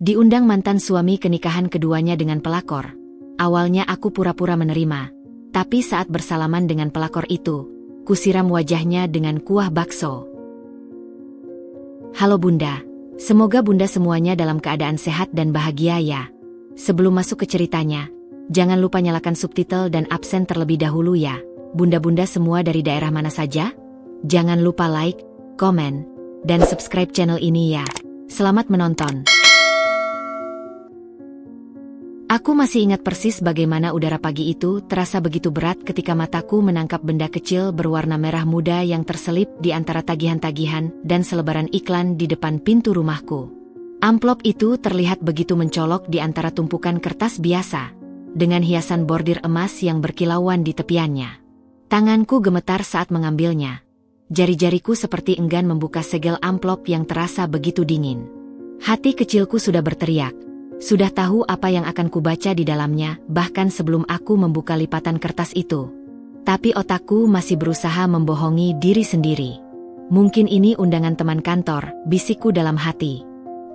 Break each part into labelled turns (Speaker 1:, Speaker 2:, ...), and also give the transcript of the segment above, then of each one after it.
Speaker 1: Diundang mantan suami ke nikahan keduanya dengan pelakor. Awalnya aku pura-pura menerima, tapi saat bersalaman dengan pelakor itu, kusiram wajahnya dengan kuah bakso. Halo Bunda, semoga Bunda semuanya dalam keadaan sehat dan bahagia ya. Sebelum masuk ke ceritanya, jangan lupa nyalakan subtitle dan absen terlebih dahulu ya. Bunda-bunda semua dari daerah mana saja? Jangan lupa like, komen, dan subscribe channel ini ya. Selamat menonton. Aku masih ingat persis bagaimana udara pagi itu terasa begitu berat ketika mataku menangkap benda kecil berwarna merah muda yang terselip di antara tagihan-tagihan dan selebaran iklan di depan pintu rumahku. Amplop itu terlihat begitu mencolok di antara tumpukan kertas biasa, dengan hiasan bordir emas yang berkilauan di tepiannya. Tanganku gemetar saat mengambilnya. Jari-jariku seperti enggan membuka segel amplop yang terasa begitu dingin. Hati kecilku sudah berteriak. Sudah tahu apa yang akan kubaca di dalamnya, bahkan sebelum aku membuka lipatan kertas itu. Tapi otakku masih berusaha membohongi diri sendiri. Mungkin ini undangan teman kantor, bisikku dalam hati.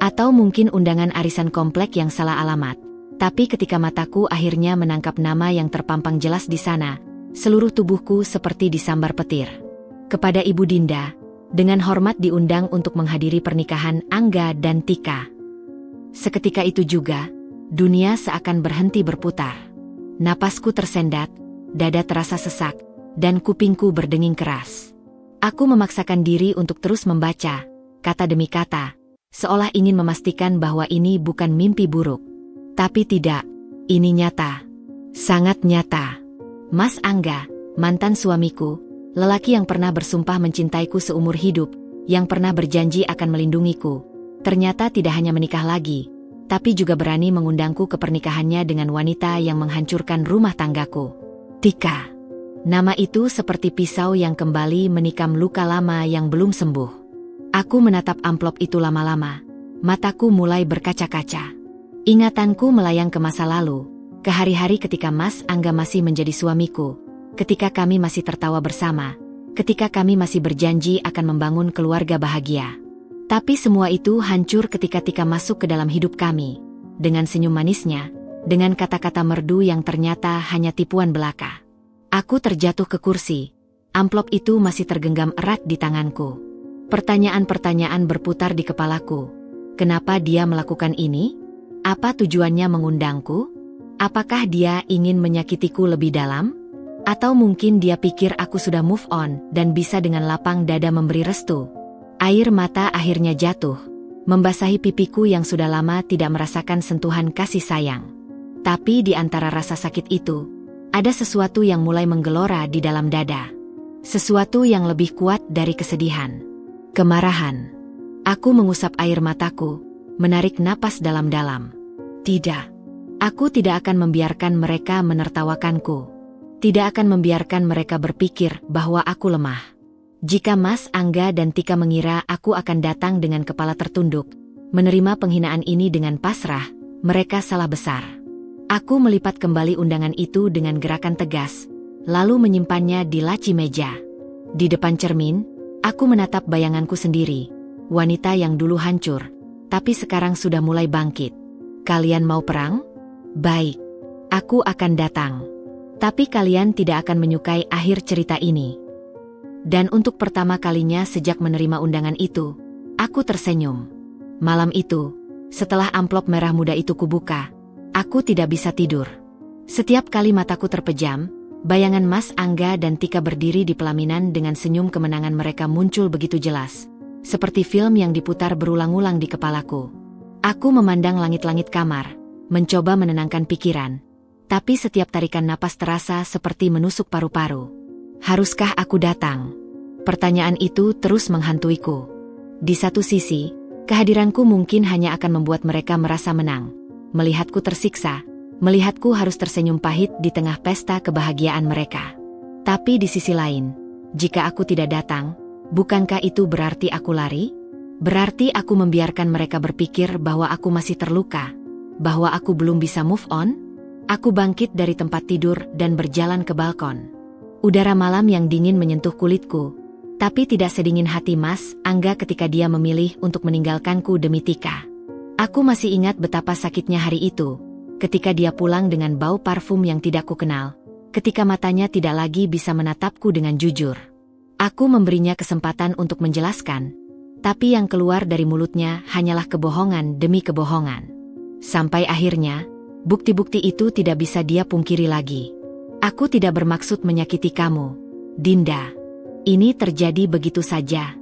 Speaker 1: Atau mungkin undangan arisan komplek yang salah alamat. Tapi ketika mataku akhirnya menangkap nama yang terpampang jelas di sana, seluruh tubuhku seperti disambar petir. Kepada Ibu Dinda, dengan hormat diundang untuk menghadiri pernikahan Angga dan Tika. Seketika itu juga, dunia seakan berhenti berputar. Napasku tersendat, dada terasa sesak, dan kupingku berdenging keras. Aku memaksakan diri untuk terus membaca, kata demi kata, seolah ingin memastikan bahwa ini bukan mimpi buruk. Tapi tidak, ini nyata. Sangat nyata. Mas Angga, mantan suamiku, lelaki yang pernah bersumpah mencintaiku seumur hidup, yang pernah berjanji akan melindungiku, ternyata tidak hanya menikah lagi, tapi juga berani mengundangku ke pernikahannya dengan wanita yang menghancurkan rumah tanggaku. Tika. Nama itu seperti pisau yang kembali menikam luka lama yang belum sembuh. Aku menatap amplop itu lama-lama. Mataku mulai berkaca-kaca. Ingatanku melayang ke masa lalu, ke hari-hari ketika Mas Angga masih menjadi suamiku, ketika kami masih tertawa bersama, ketika kami masih berjanji akan membangun keluarga bahagia. Tapi semua itu hancur ketika Tika masuk ke dalam hidup kami. Dengan senyum manisnya, dengan kata-kata merdu yang ternyata hanya tipuan belaka. Aku terjatuh ke kursi. Amplop itu masih tergenggam erat di tanganku. Pertanyaan-pertanyaan berputar di kepalaku. Kenapa dia melakukan ini? Apa tujuannya mengundangku? Apakah dia ingin menyakitiku lebih dalam? Atau mungkin dia pikir aku sudah move on dan bisa dengan lapang dada memberi restu? Air mata akhirnya jatuh, membasahi pipiku yang sudah lama tidak merasakan sentuhan kasih sayang. Tapi di antara rasa sakit itu, ada sesuatu yang mulai menggelora di dalam dada. Sesuatu yang lebih kuat dari kesedihan. Kemarahan. Aku mengusap air mataku, menarik napas dalam-dalam. Tidak. Aku tidak akan membiarkan mereka menertawakanku. Tidak akan membiarkan mereka berpikir bahwa aku lemah. Jika Mas Angga dan Tika mengira aku akan datang dengan kepala tertunduk, menerima penghinaan ini dengan pasrah, mereka salah besar. Aku melipat kembali undangan itu dengan gerakan tegas, lalu menyimpannya di laci meja. Di depan cermin, aku menatap bayanganku sendiri, wanita yang dulu hancur, tapi sekarang sudah mulai bangkit. Kalian mau perang? Baik, aku akan datang. Tapi kalian tidak akan menyukai akhir cerita ini. Dan untuk pertama kalinya sejak menerima undangan itu, aku tersenyum. Malam itu, setelah amplop merah muda itu kubuka, aku tidak bisa tidur. Setiap kali mataku terpejam, bayangan Mas Angga dan Tika berdiri di pelaminan dengan senyum kemenangan mereka muncul begitu jelas. Seperti film yang diputar berulang-ulang di kepalaku. Aku memandang langit-langit kamar, mencoba menenangkan pikiran. Tapi setiap tarikan napas terasa seperti menusuk paru-paru. Haruskah aku datang? Pertanyaan itu terus menghantuiku. Di satu sisi, kehadiranku mungkin hanya akan membuat mereka merasa menang. Melihatku tersiksa, melihatku harus tersenyum pahit di tengah pesta kebahagiaan mereka. Tapi di sisi lain, jika aku tidak datang, bukankah itu berarti aku lari? Berarti aku membiarkan mereka berpikir bahwa aku masih terluka, bahwa aku belum bisa move on? Aku bangkit dari tempat tidur dan berjalan ke balkon. Udara malam yang dingin menyentuh kulitku, tapi tidak sedingin hati Mas Angga ketika dia memilih untuk meninggalkanku demi Tika. Aku masih ingat betapa sakitnya hari itu, ketika dia pulang dengan bau parfum yang tidak kukenal, ketika matanya tidak lagi bisa menatapku dengan jujur. Aku memberinya kesempatan untuk menjelaskan, tapi yang keluar dari mulutnya hanyalah kebohongan demi kebohongan. Sampai akhirnya, bukti-bukti itu tidak bisa dia pungkiri lagi. Aku tidak bermaksud menyakiti kamu, Dinda. Ini terjadi begitu saja.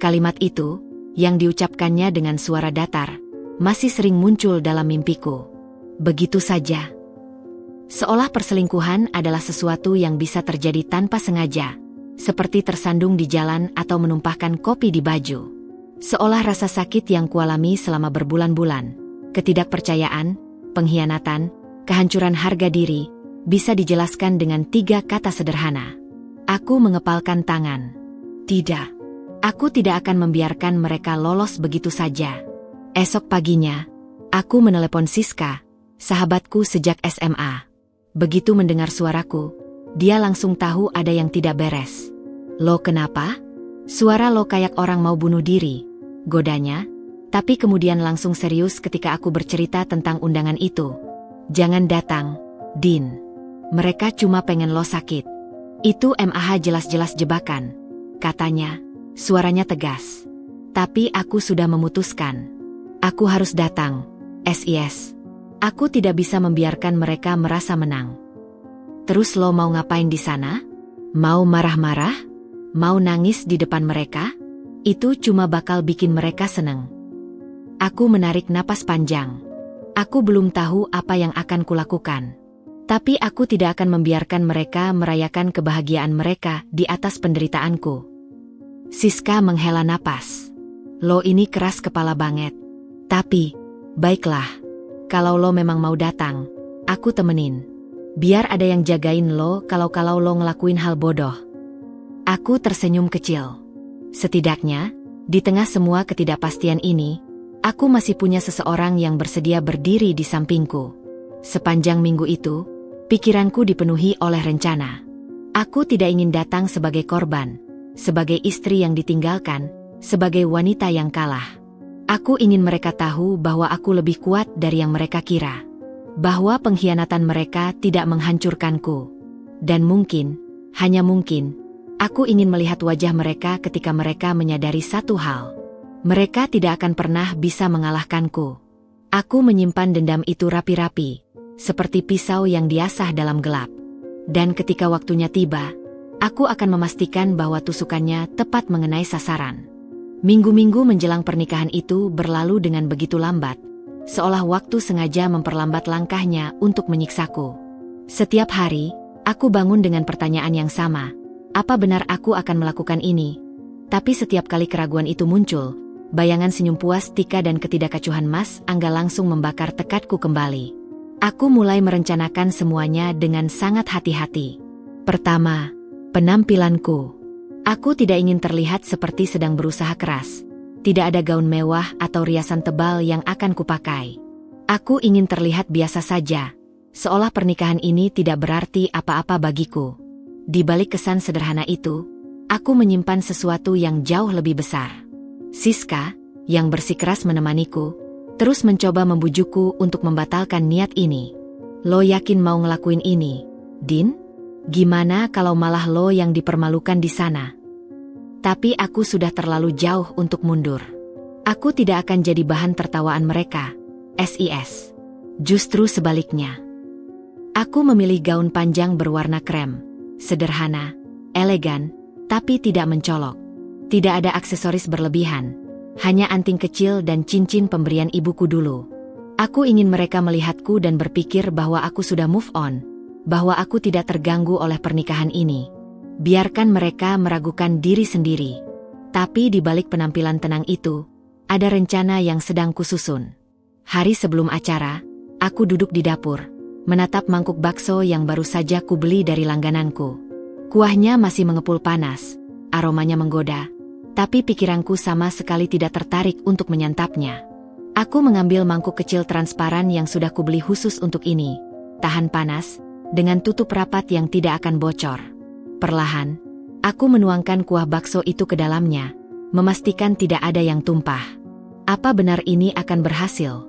Speaker 1: Kalimat itu, yang diucapkannya dengan suara datar, masih sering muncul dalam mimpiku. Begitu saja. Seolah perselingkuhan adalah sesuatu yang bisa terjadi tanpa sengaja, seperti tersandung di jalan atau menumpahkan kopi di baju. Seolah rasa sakit yang kualami selama berbulan-bulan, ketidakpercayaan, pengkhianatan, kehancuran harga diri, bisa dijelaskan dengan 3 kata sederhana. Aku mengepalkan tangan. Tidak. Aku tidak akan membiarkan mereka lolos begitu saja. Esok paginya, aku menelepon Siska, sahabatku sejak SMA. Begitu mendengar suaraku, dia langsung tahu ada yang tidak beres. Lo kenapa? Suara lo kayak orang mau bunuh diri, godanya, tapi kemudian langsung serius ketika aku bercerita tentang undangan itu. Jangan datang, Din. Mereka cuma pengen lo sakit. Itu MAH jelas-jelas jebakan, katanya, suaranya tegas. Tapi aku sudah memutuskan. Aku harus datang, SIS. Aku tidak bisa membiarkan mereka merasa menang. Terus lo mau ngapain di sana? Mau marah-marah? Mau nangis di depan mereka? Itu cuma bakal bikin mereka seneng. Aku menarik napas panjang. Aku belum tahu apa yang akan kulakukan. Tapi aku tidak akan membiarkan mereka merayakan kebahagiaan mereka di atas penderitaanku. Siska menghela napas. Lo ini keras kepala banget. Tapi, baiklah. Kalau lo memang mau datang, aku temenin. Biar ada yang jagain lo kalau lo ngelakuin hal bodoh. Aku tersenyum kecil. Setidaknya, di tengah semua ketidakpastian ini, aku masih punya seseorang yang bersedia berdiri di sampingku. Sepanjang minggu itu, pikiranku dipenuhi oleh rencana. Aku tidak ingin datang sebagai korban, sebagai istri yang ditinggalkan, sebagai wanita yang kalah. Aku ingin mereka tahu bahwa aku lebih kuat dari yang mereka kira. Bahwa pengkhianatan mereka tidak menghancurkanku. Dan mungkin, hanya mungkin, aku ingin melihat wajah mereka ketika mereka menyadari satu hal. Mereka tidak akan pernah bisa mengalahkanku. Aku menyimpan dendam itu rapi-rapi, seperti pisau yang diasah dalam gelap. Dan ketika waktunya tiba, aku akan memastikan bahwa tusukannya tepat mengenai sasaran. Minggu-minggu menjelang pernikahan itu berlalu dengan begitu lambat, seolah waktu sengaja memperlambat langkahnya untuk menyiksaku. Setiap hari, aku bangun dengan pertanyaan yang sama, apa benar aku akan melakukan ini? Tapi setiap kali keraguan itu muncul, bayangan senyum puas Tika dan ketidakacuhan Mas Angga langsung membakar tekadku kembali. Aku mulai merencanakan semuanya dengan sangat hati-hati. Pertama, penampilanku. Aku tidak ingin terlihat seperti sedang berusaha keras. Tidak ada gaun mewah atau riasan tebal yang akan kupakai. Aku ingin terlihat biasa saja, seolah pernikahan ini tidak berarti apa-apa bagiku. Di balik kesan sederhana itu, aku menyimpan sesuatu yang jauh lebih besar. Siska, yang bersikeras menemaniku, terus mencoba membujukku untuk membatalkan niat ini. Lo yakin mau ngelakuin ini, Din? Gimana kalau malah lo yang dipermalukan di sana? Tapi aku sudah terlalu jauh untuk mundur. Aku tidak akan jadi bahan tertawaan mereka, SIS. Justru sebaliknya. Aku memilih gaun panjang berwarna krem, sederhana, elegan, tapi tidak mencolok. Tidak ada aksesoris berlebihan, hanya anting kecil dan cincin pemberian ibuku dulu. Aku ingin mereka melihatku dan berpikir bahwa aku sudah move on, bahwa aku tidak terganggu oleh pernikahan ini. Biarkan mereka meragukan diri sendiri. Tapi di balik penampilan tenang itu, ada rencana yang sedang kususun. Hari sebelum acara, aku duduk di dapur, menatap mangkuk bakso yang baru saja kubeli dari langgananku. Kuahnya masih mengepul panas, aromanya menggoda, tapi pikiranku sama sekali tidak tertarik untuk menyantapnya. Aku mengambil mangkuk kecil transparan yang sudah kubeli khusus untuk ini, tahan panas, dengan tutup rapat yang tidak akan bocor. Perlahan, aku menuangkan kuah bakso itu ke dalamnya, memastikan tidak ada yang tumpah. Apa benar ini akan berhasil?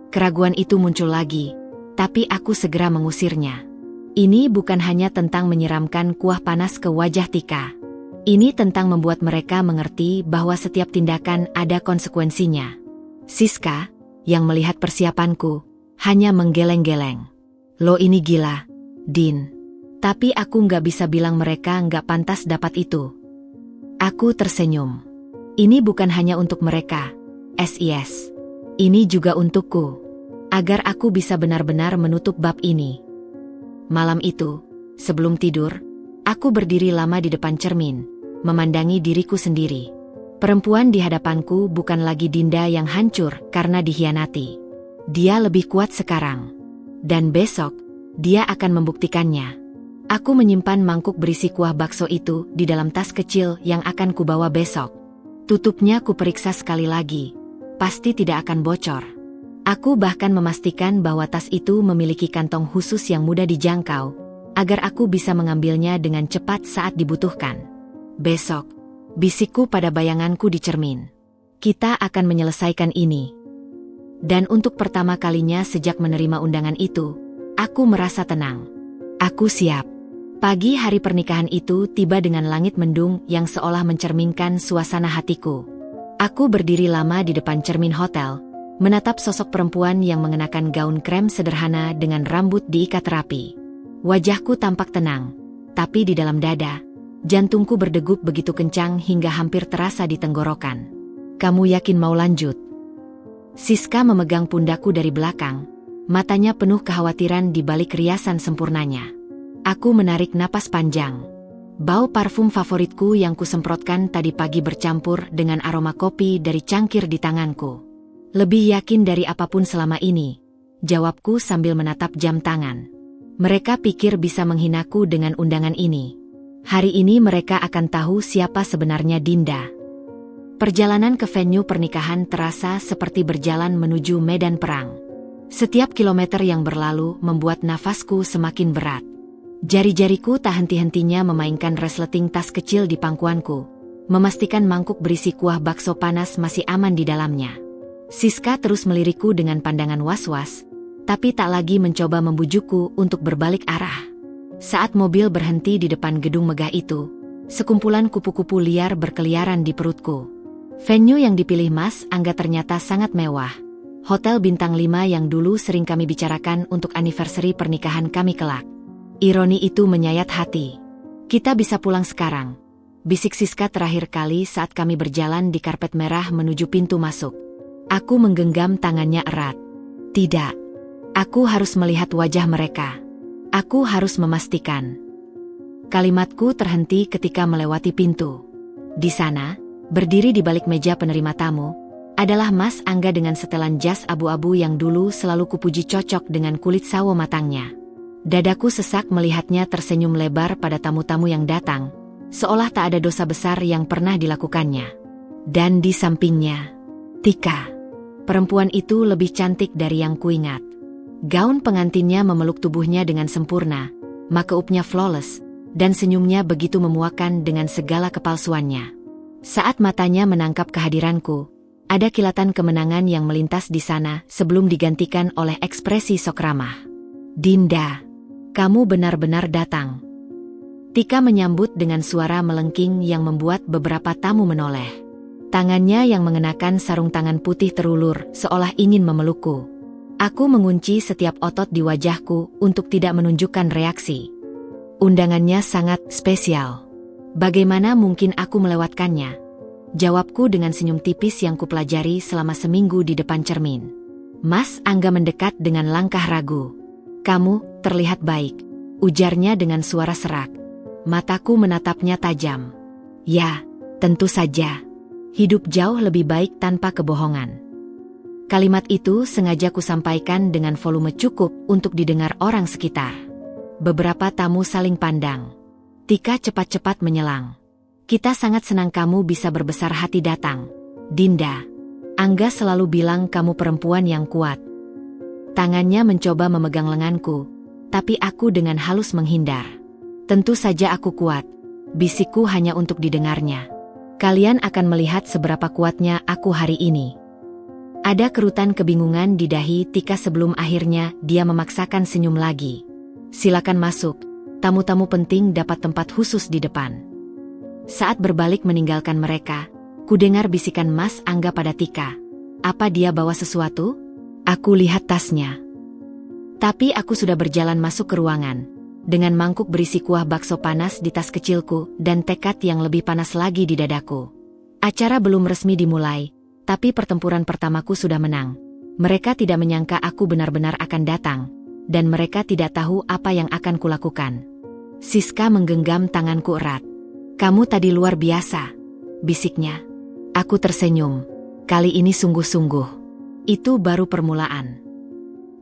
Speaker 1: Keraguan itu muncul lagi, tapi aku segera mengusirnya. Ini bukan hanya tentang menyiramkan kuah panas ke wajah Tika. Ini tentang membuat mereka mengerti bahwa setiap tindakan ada konsekuensinya. Siska, yang melihat persiapanku, hanya menggeleng-geleng. Lo ini gila, Din. Tapi aku nggak bisa bilang mereka nggak pantas dapat itu. Aku tersenyum. Ini bukan hanya untuk mereka, SIS. Ini juga untukku. Agar aku bisa benar-benar menutup bab ini. Malam itu, sebelum tidur, aku berdiri lama di depan cermin, memandangi diriku sendiri. Perempuan di hadapanku bukan lagi Dinda yang hancur karena dikhianati. Dia lebih kuat sekarang. Dan besok, dia akan membuktikannya. Aku menyimpan mangkuk berisi kuah bakso itu di dalam tas kecil yang akan kubawa besok. Tutupnya kuperiksa sekali lagi. Pasti tidak akan bocor. Aku bahkan memastikan bahwa tas itu memiliki kantong khusus yang mudah dijangkau, agar aku bisa mengambilnya dengan cepat saat dibutuhkan. Besok, bisikku pada bayanganku di cermin. Kita akan menyelesaikan ini. Dan untuk pertama kalinya sejak menerima undangan itu, aku merasa tenang. Aku siap. Pagi hari pernikahan itu tiba dengan langit mendung yang seolah mencerminkan suasana hatiku. Aku berdiri lama di depan cermin hotel, menatap sosok perempuan yang mengenakan gaun krem sederhana dengan rambut diikat rapi. Wajahku tampak tenang, tapi di dalam dada, jantungku berdegup begitu kencang hingga hampir terasa di tenggorokan. Kamu yakin mau lanjut? Siska memegang pundakku dari belakang, matanya penuh kekhawatiran di balik riasan sempurnanya. Aku menarik napas panjang. Bau parfum favoritku yang kusemprotkan tadi pagi bercampur dengan aroma kopi dari cangkir di tanganku. Lebih yakin dari apapun selama ini, jawabku sambil menatap jam tangan. Mereka pikir bisa menghinaku dengan undangan ini. Hari ini mereka akan tahu siapa sebenarnya Dinda. Perjalanan ke venue pernikahan terasa seperti berjalan menuju medan perang. Setiap kilometer yang berlalu membuat nafasku semakin berat. Jari-jariku tak henti-hentinya memainkan resleting tas kecil di pangkuanku, memastikan mangkuk berisi kuah bakso panas masih aman di dalamnya. Siska terus melirikku dengan pandangan was-was, tapi tak lagi mencoba membujukku untuk berbalik arah. Saat mobil berhenti di depan gedung megah itu, sekumpulan kupu-kupu liar berkeliaran di perutku. Venue yang dipilih Mas Angga ternyata sangat mewah. Hotel bintang 5 yang dulu sering kami bicarakan untuk anniversary pernikahan kami kelak. Ironi itu menyayat hati. Kita bisa pulang sekarang, bisik Siska terakhir kali saat kami berjalan di karpet merah menuju pintu masuk. Aku menggenggam tangannya erat. Tidak. Aku harus melihat wajah mereka. Aku harus memastikan. Kalimatku terhenti ketika melewati pintu. Di sana, berdiri di balik meja penerima tamu, adalah Mas Angga dengan setelan jas abu-abu yang dulu selalu kupuji cocok dengan kulit sawo matangnya. Dadaku sesak melihatnya tersenyum lebar pada tamu-tamu yang datang, seolah tak ada dosa besar yang pernah dilakukannya. Dan di sampingnya, Tika. Perempuan itu lebih cantik dari yang kuingat. Gaun pengantinnya memeluk tubuhnya dengan sempurna, makeupnya flawless, dan senyumnya begitu memuakan dengan segala kepalsuannya. Saat matanya menangkap kehadiranku, ada kilatan kemenangan yang melintas di sana sebelum digantikan oleh ekspresi sok ramah. Dinda, kamu benar-benar datang. Tika menyambut dengan suara melengking yang membuat beberapa tamu menoleh. Tangannya yang mengenakan sarung tangan putih terulur seolah ingin memelukku. Aku mengunci setiap otot di wajahku untuk tidak menunjukkan reaksi. Undangannya sangat spesial. Bagaimana mungkin aku melewatkannya? Jawabku dengan senyum tipis yang kupelajari selama seminggu di depan cermin. Mas Angga mendekat dengan langkah ragu. Kamu terlihat baik, ujarnya dengan suara serak. Mataku menatapnya tajam. Ya, tentu saja. Hidup jauh lebih baik tanpa kebohongan. Kalimat itu sengaja kusampaikan dengan volume cukup untuk didengar orang sekitar. Beberapa tamu saling pandang. Tika cepat-cepat menyelang. Kita sangat senang kamu bisa berbesar hati datang, Dinda. Angga selalu bilang kamu perempuan yang kuat. Tangannya mencoba memegang lenganku, tapi aku dengan halus menghindar. Tentu saja aku kuat, bisikku hanya untuk didengarnya. Kalian akan melihat seberapa kuatnya aku hari ini. Ada kerutan kebingungan di dahi Tika sebelum akhirnya dia memaksakan senyum lagi. Silakan masuk, tamu-tamu penting dapat tempat khusus di depan. Saat berbalik meninggalkan mereka, kudengar bisikan Mas Angga pada Tika. Apa dia bawa sesuatu? Aku lihat tasnya. Tapi aku sudah berjalan masuk ke ruangan, dengan mangkuk berisi kuah bakso panas di tas kecilku dan tekad yang lebih panas lagi di dadaku. Acara belum resmi dimulai, tapi pertempuran pertamaku sudah menang. Mereka tidak menyangka aku benar-benar akan datang, dan mereka tidak tahu apa yang akan kulakukan. Siska menggenggam tanganku erat. Kamu tadi luar biasa, bisiknya. Aku tersenyum. Kali ini sungguh-sungguh. Itu baru permulaan.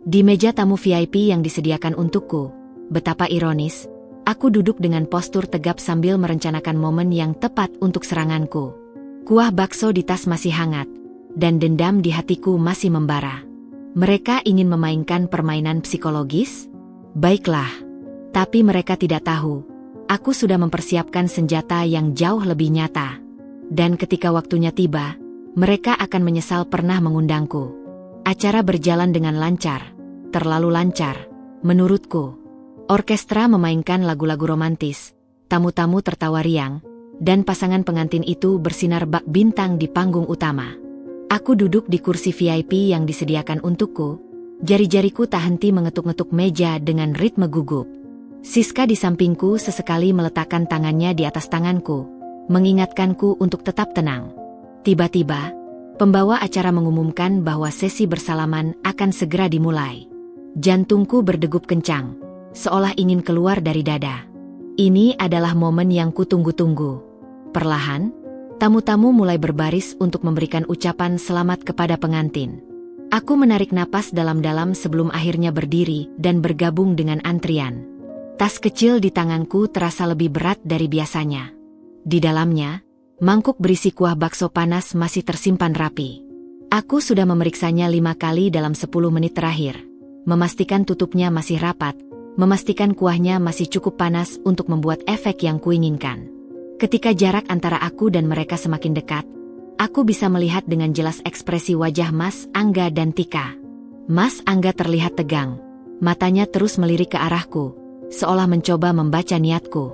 Speaker 1: Di meja tamu VIP yang disediakan untukku, betapa ironis, aku duduk dengan postur tegap sambil merencanakan momen yang tepat untuk seranganku. Kuah bakso di tas masih hangat, dan dendam di hatiku masih membara. Mereka ingin memainkan permainan psikologis? Baiklah. Tapi mereka tidak tahu, aku sudah mempersiapkan senjata yang jauh lebih nyata. Dan ketika waktunya tiba, mereka akan menyesal pernah mengundangku. Acara berjalan dengan lancar, terlalu lancar, menurutku. Orkestra memainkan lagu-lagu romantis, tamu-tamu tertawa riang, dan pasangan pengantin itu bersinar bak bintang di panggung utama. Aku duduk di kursi VIP yang disediakan untukku, jari-jariku tak henti mengetuk-ngetuk meja dengan ritme gugup. Siska di sampingku sesekali meletakkan tangannya di atas tanganku, mengingatkanku untuk tetap tenang. Tiba-tiba, pembawa acara mengumumkan bahwa sesi bersalaman akan segera dimulai. Jantungku berdegup kencang, seolah ingin keluar dari dada. Ini adalah momen yang kutunggu-tunggu. Perlahan, tamu-tamu mulai berbaris untuk memberikan ucapan selamat kepada pengantin. Aku menarik napas dalam-dalam sebelum akhirnya berdiri dan bergabung dengan antrian. Tas kecil di tanganku terasa lebih berat dari biasanya. Di dalamnya, mangkuk berisi kuah bakso panas masih tersimpan rapi. Aku sudah memeriksanya 5 kali dalam 10 menit terakhir. Memastikan tutupnya masih rapat, memastikan kuahnya masih cukup panas untuk membuat efek yang kuinginkan. Ketika jarak antara aku dan mereka semakin dekat, aku bisa melihat dengan jelas ekspresi wajah Mas Angga dan Tika. Mas Angga terlihat tegang, matanya terus melirik ke arahku, seolah mencoba membaca niatku.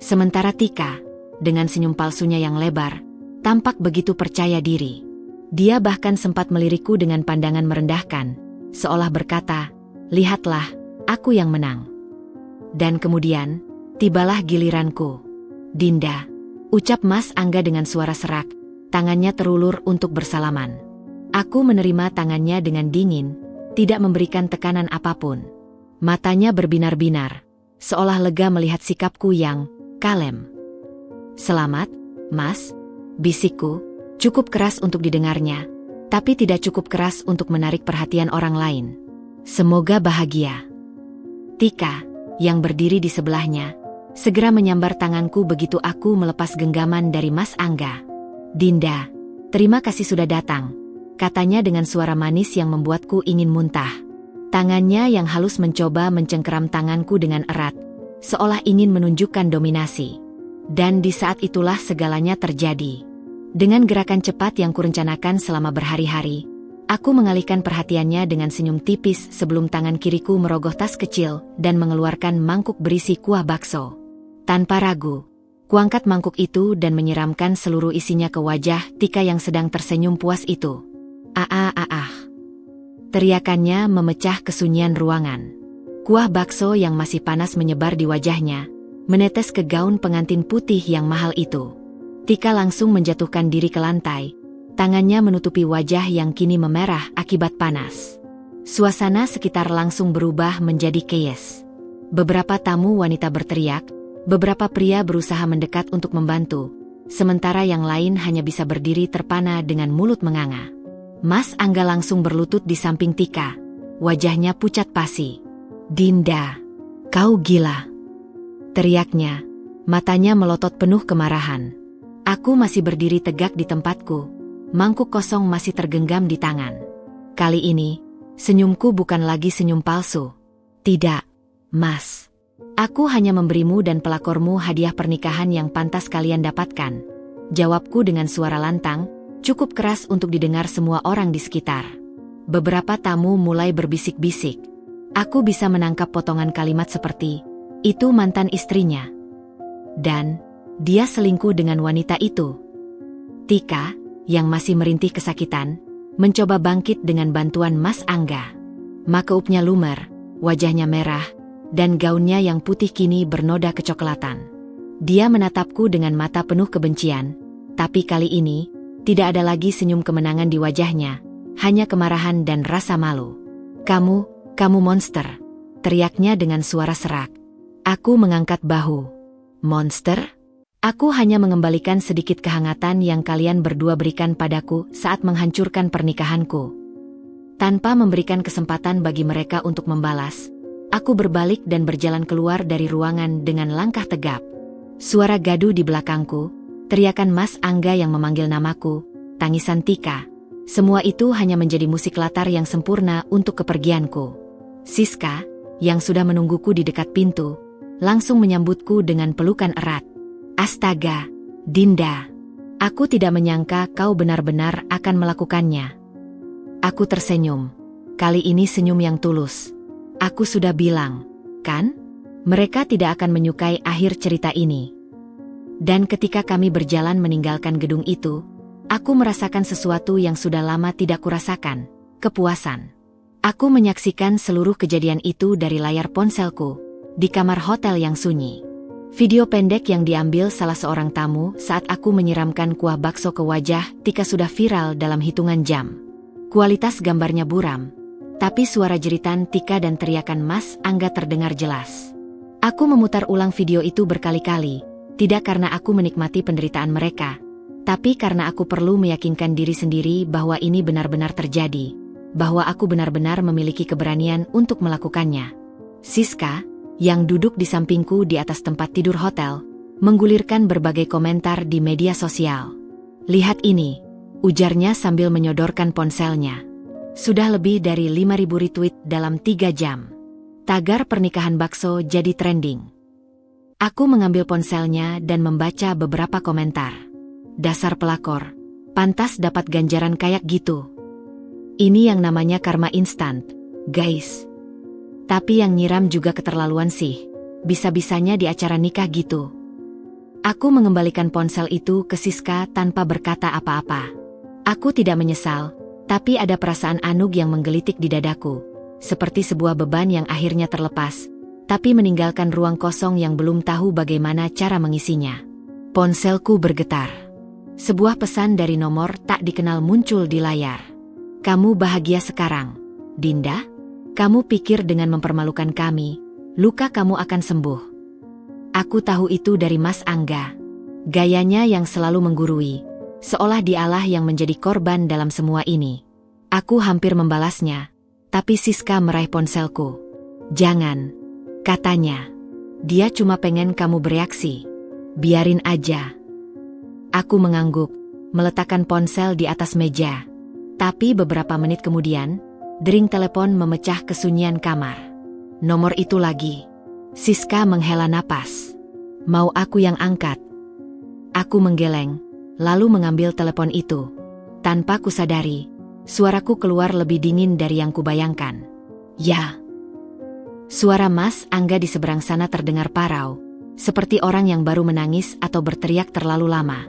Speaker 1: Sementara Tika, dengan senyum palsunya yang lebar, tampak begitu percaya diri. Dia bahkan sempat melirikku dengan pandangan merendahkan, seolah berkata, "Lihatlah, aku yang menang." Dan kemudian, tibalah giliranku. "Dinda," ucap Mas Angga dengan suara serak, tangannya terulur untuk bersalaman. Aku menerima tangannya dengan dingin, tidak memberikan tekanan apapun. Matanya berbinar-binar, seolah lega melihat sikapku yang kalem. "Selamat, Mas," bisikku, cukup keras untuk didengarnya, tapi tidak cukup keras untuk menarik perhatian orang lain. "Semoga bahagia." Tika, yang berdiri di sebelahnya, segera menyambar tanganku begitu aku melepas genggaman dari Mas Angga. "Dinda, terima kasih sudah datang," katanya dengan suara manis yang membuatku ingin muntah. Tangannya yang halus mencoba mencengkeram tanganku dengan erat, seolah ingin menunjukkan dominasi. Dan di saat itulah segalanya terjadi. Dengan gerakan cepat yang kurencanakan selama berhari-hari, aku mengalihkan perhatiannya dengan senyum tipis sebelum tangan kiriku merogoh tas kecil dan mengeluarkan mangkuk berisi kuah bakso. Tanpa ragu, kuangkat mangkuk itu dan menyiramkan seluruh isinya ke wajah Tika yang sedang tersenyum puas itu. "Ah, ah, ah." Teriakannya memecah kesunyian ruangan. Kuah bakso yang masih panas menyebar di wajahnya, menetes ke gaun pengantin putih yang mahal itu. Tika langsung menjatuhkan diri ke lantai, tangannya menutupi wajah yang kini memerah akibat panas. Suasana sekitar langsung berubah menjadi chaos. Beberapa tamu wanita berteriak, beberapa pria berusaha mendekat untuk membantu, sementara yang lain hanya bisa berdiri terpana dengan mulut menganga. Mas Angga langsung berlutut di samping Tika, wajahnya pucat pasi. "Dinda, kau gila!" teriaknya, matanya melotot penuh kemarahan. Aku masih berdiri tegak di tempatku, mangkuk kosong masih tergenggam di tangan. Kali ini, senyumku bukan lagi senyum palsu. "Tidak, Mas. Aku hanya memberimu dan pelakormu hadiah pernikahan yang pantas kalian dapatkan," jawabku dengan suara lantang, cukup keras untuk didengar semua orang di sekitar. Beberapa tamu mulai berbisik-bisik. Aku bisa menangkap potongan kalimat seperti, "Itu mantan istrinya." Dan, "Dia selingkuh dengan wanita itu." Tika, yang masih merintih kesakitan, mencoba bangkit dengan bantuan Mas Angga. Makeupnya lumer, wajahnya merah, dan gaunnya yang putih kini bernoda kecoklatan. Dia menatapku dengan mata penuh kebencian, tapi kali ini, tidak ada lagi senyum kemenangan di wajahnya, hanya kemarahan dan rasa malu. Kamu monster," teriaknya dengan suara serak. Aku mengangkat bahu. "Monster? Aku hanya mengembalikan sedikit kehangatan yang kalian berdua berikan padaku saat menghancurkan pernikahanku." Tanpa memberikan kesempatan bagi mereka untuk membalas, aku berbalik dan berjalan keluar dari ruangan dengan langkah tegap. Suara gaduh di belakangku, teriakan Mas Angga yang memanggil namaku, tangisan Tika. Semua itu hanya menjadi musik latar yang sempurna untuk kepergianku. Siska, yang sudah menungguku di dekat pintu, langsung menyambutku dengan pelukan erat. "Astaga, Dinda. Aku tidak menyangka kau benar-benar akan melakukannya." Aku tersenyum. Kali ini senyum yang tulus. Aku sudah bilang, kan? Mereka tidak akan menyukai akhir cerita ini. Dan ketika kami berjalan meninggalkan gedung itu, aku merasakan sesuatu yang sudah lama tidak kurasakan, kepuasan. Aku menyaksikan seluruh kejadian itu dari layar ponselku, di kamar hotel yang sunyi. Video pendek yang diambil salah seorang tamu saat aku menyiramkan kuah bakso ke wajah Tika sudah viral dalam hitungan jam. Kualitas gambarnya buram, tapi suara jeritan Tika dan teriakan Mas Angga terdengar jelas. Aku memutar ulang video itu berkali-kali, tidak karena aku menikmati penderitaan mereka, tapi karena aku perlu meyakinkan diri sendiri bahwa ini benar-benar terjadi, bahwa aku benar-benar memiliki keberanian untuk melakukannya. Siska, yang duduk di sampingku di atas tempat tidur hotel, menggulirkan berbagai komentar di media sosial. "Lihat ini," ujarnya sambil menyodorkan ponselnya. Sudah lebih dari 5.000 retweet dalam 3 jam. Tagar pernikahan bakso jadi trending. Aku mengambil ponselnya dan membaca beberapa komentar. "Dasar pelakor, pantas dapat ganjaran kayak gitu. Ini yang namanya karma instan, guys. Tapi yang nyiram juga keterlaluan sih, bisa-bisanya di acara nikah gitu." Aku mengembalikan ponsel itu ke Siska tanpa berkata apa-apa. Aku tidak menyesal, tapi ada perasaan anug yang menggelitik di dadaku, seperti sebuah beban yang akhirnya terlepas, tapi meninggalkan ruang kosong yang belum tahu bagaimana cara mengisinya. Ponselku bergetar. Sebuah pesan dari nomor tak dikenal muncul di layar. "Kamu bahagia sekarang, Dinda? Kamu pikir dengan mempermalukan kami, luka kamu akan sembuh?" Aku tahu itu dari Mas Angga. Gayanya yang selalu menggurui, seolah dialah yang menjadi korban dalam semua ini. Aku hampir membalasnya, tapi Siska meraih ponselku. "Jangan," katanya. "Dia cuma pengen kamu bereaksi. Biarin aja." Aku mengangguk, meletakkan ponsel di atas meja. Tapi beberapa menit kemudian, dering telepon memecah kesunyian kamar. Nomor itu lagi. Siska menghela napas. "Mau aku yang angkat?" Aku menggeleng, lalu mengambil telepon itu. Tanpa kusadari, suaraku keluar lebih dingin dari yang kubayangkan. "Ya." Suara Mas Angga di seberang sana terdengar parau, seperti orang yang baru menangis atau berteriak terlalu lama.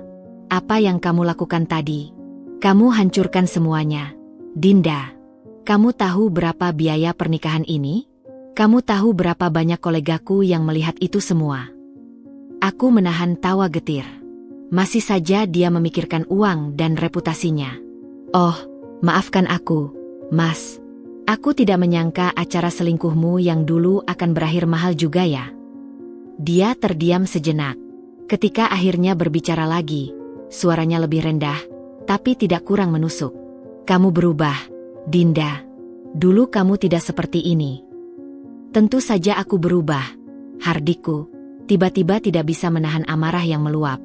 Speaker 1: "Apa yang kamu lakukan tadi? Kamu hancurkan semuanya. Dinda, kamu tahu berapa biaya pernikahan ini? Kamu tahu berapa banyak kolegaku yang melihat itu semua?" Aku menahan tawa getir. Masih saja dia memikirkan uang dan reputasinya. "Oh, maafkan aku, Mas. Aku tidak menyangka acara selingkuhmu yang dulu akan berakhir mahal juga ya." Dia terdiam sejenak. Ketika akhirnya berbicara lagi, suaranya lebih rendah, tapi tidak kurang menusuk. "Kamu berubah, Dinda. Dulu kamu tidak seperti ini." Tentu saja aku berubah, Hardiku. Tiba-tiba tidak bisa menahan amarah yang meluap.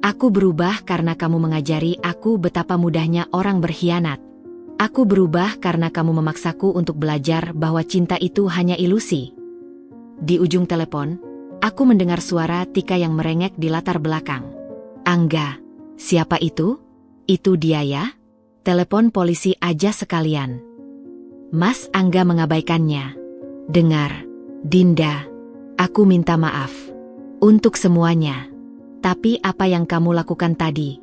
Speaker 1: Aku berubah karena kamu mengajari aku betapa mudahnya orang berkhianat. Aku berubah karena kamu memaksaku untuk belajar bahwa cinta itu hanya ilusi. Di ujung telepon, aku mendengar suara Tika yang merengek di latar belakang. "Angga, siapa itu?" Itu dia ya? Telepon polisi aja sekalian. Mas Angga mengabaikannya. Dengar, Dinda, aku minta maaf. Untuk semuanya. Tapi apa yang kamu lakukan tadi?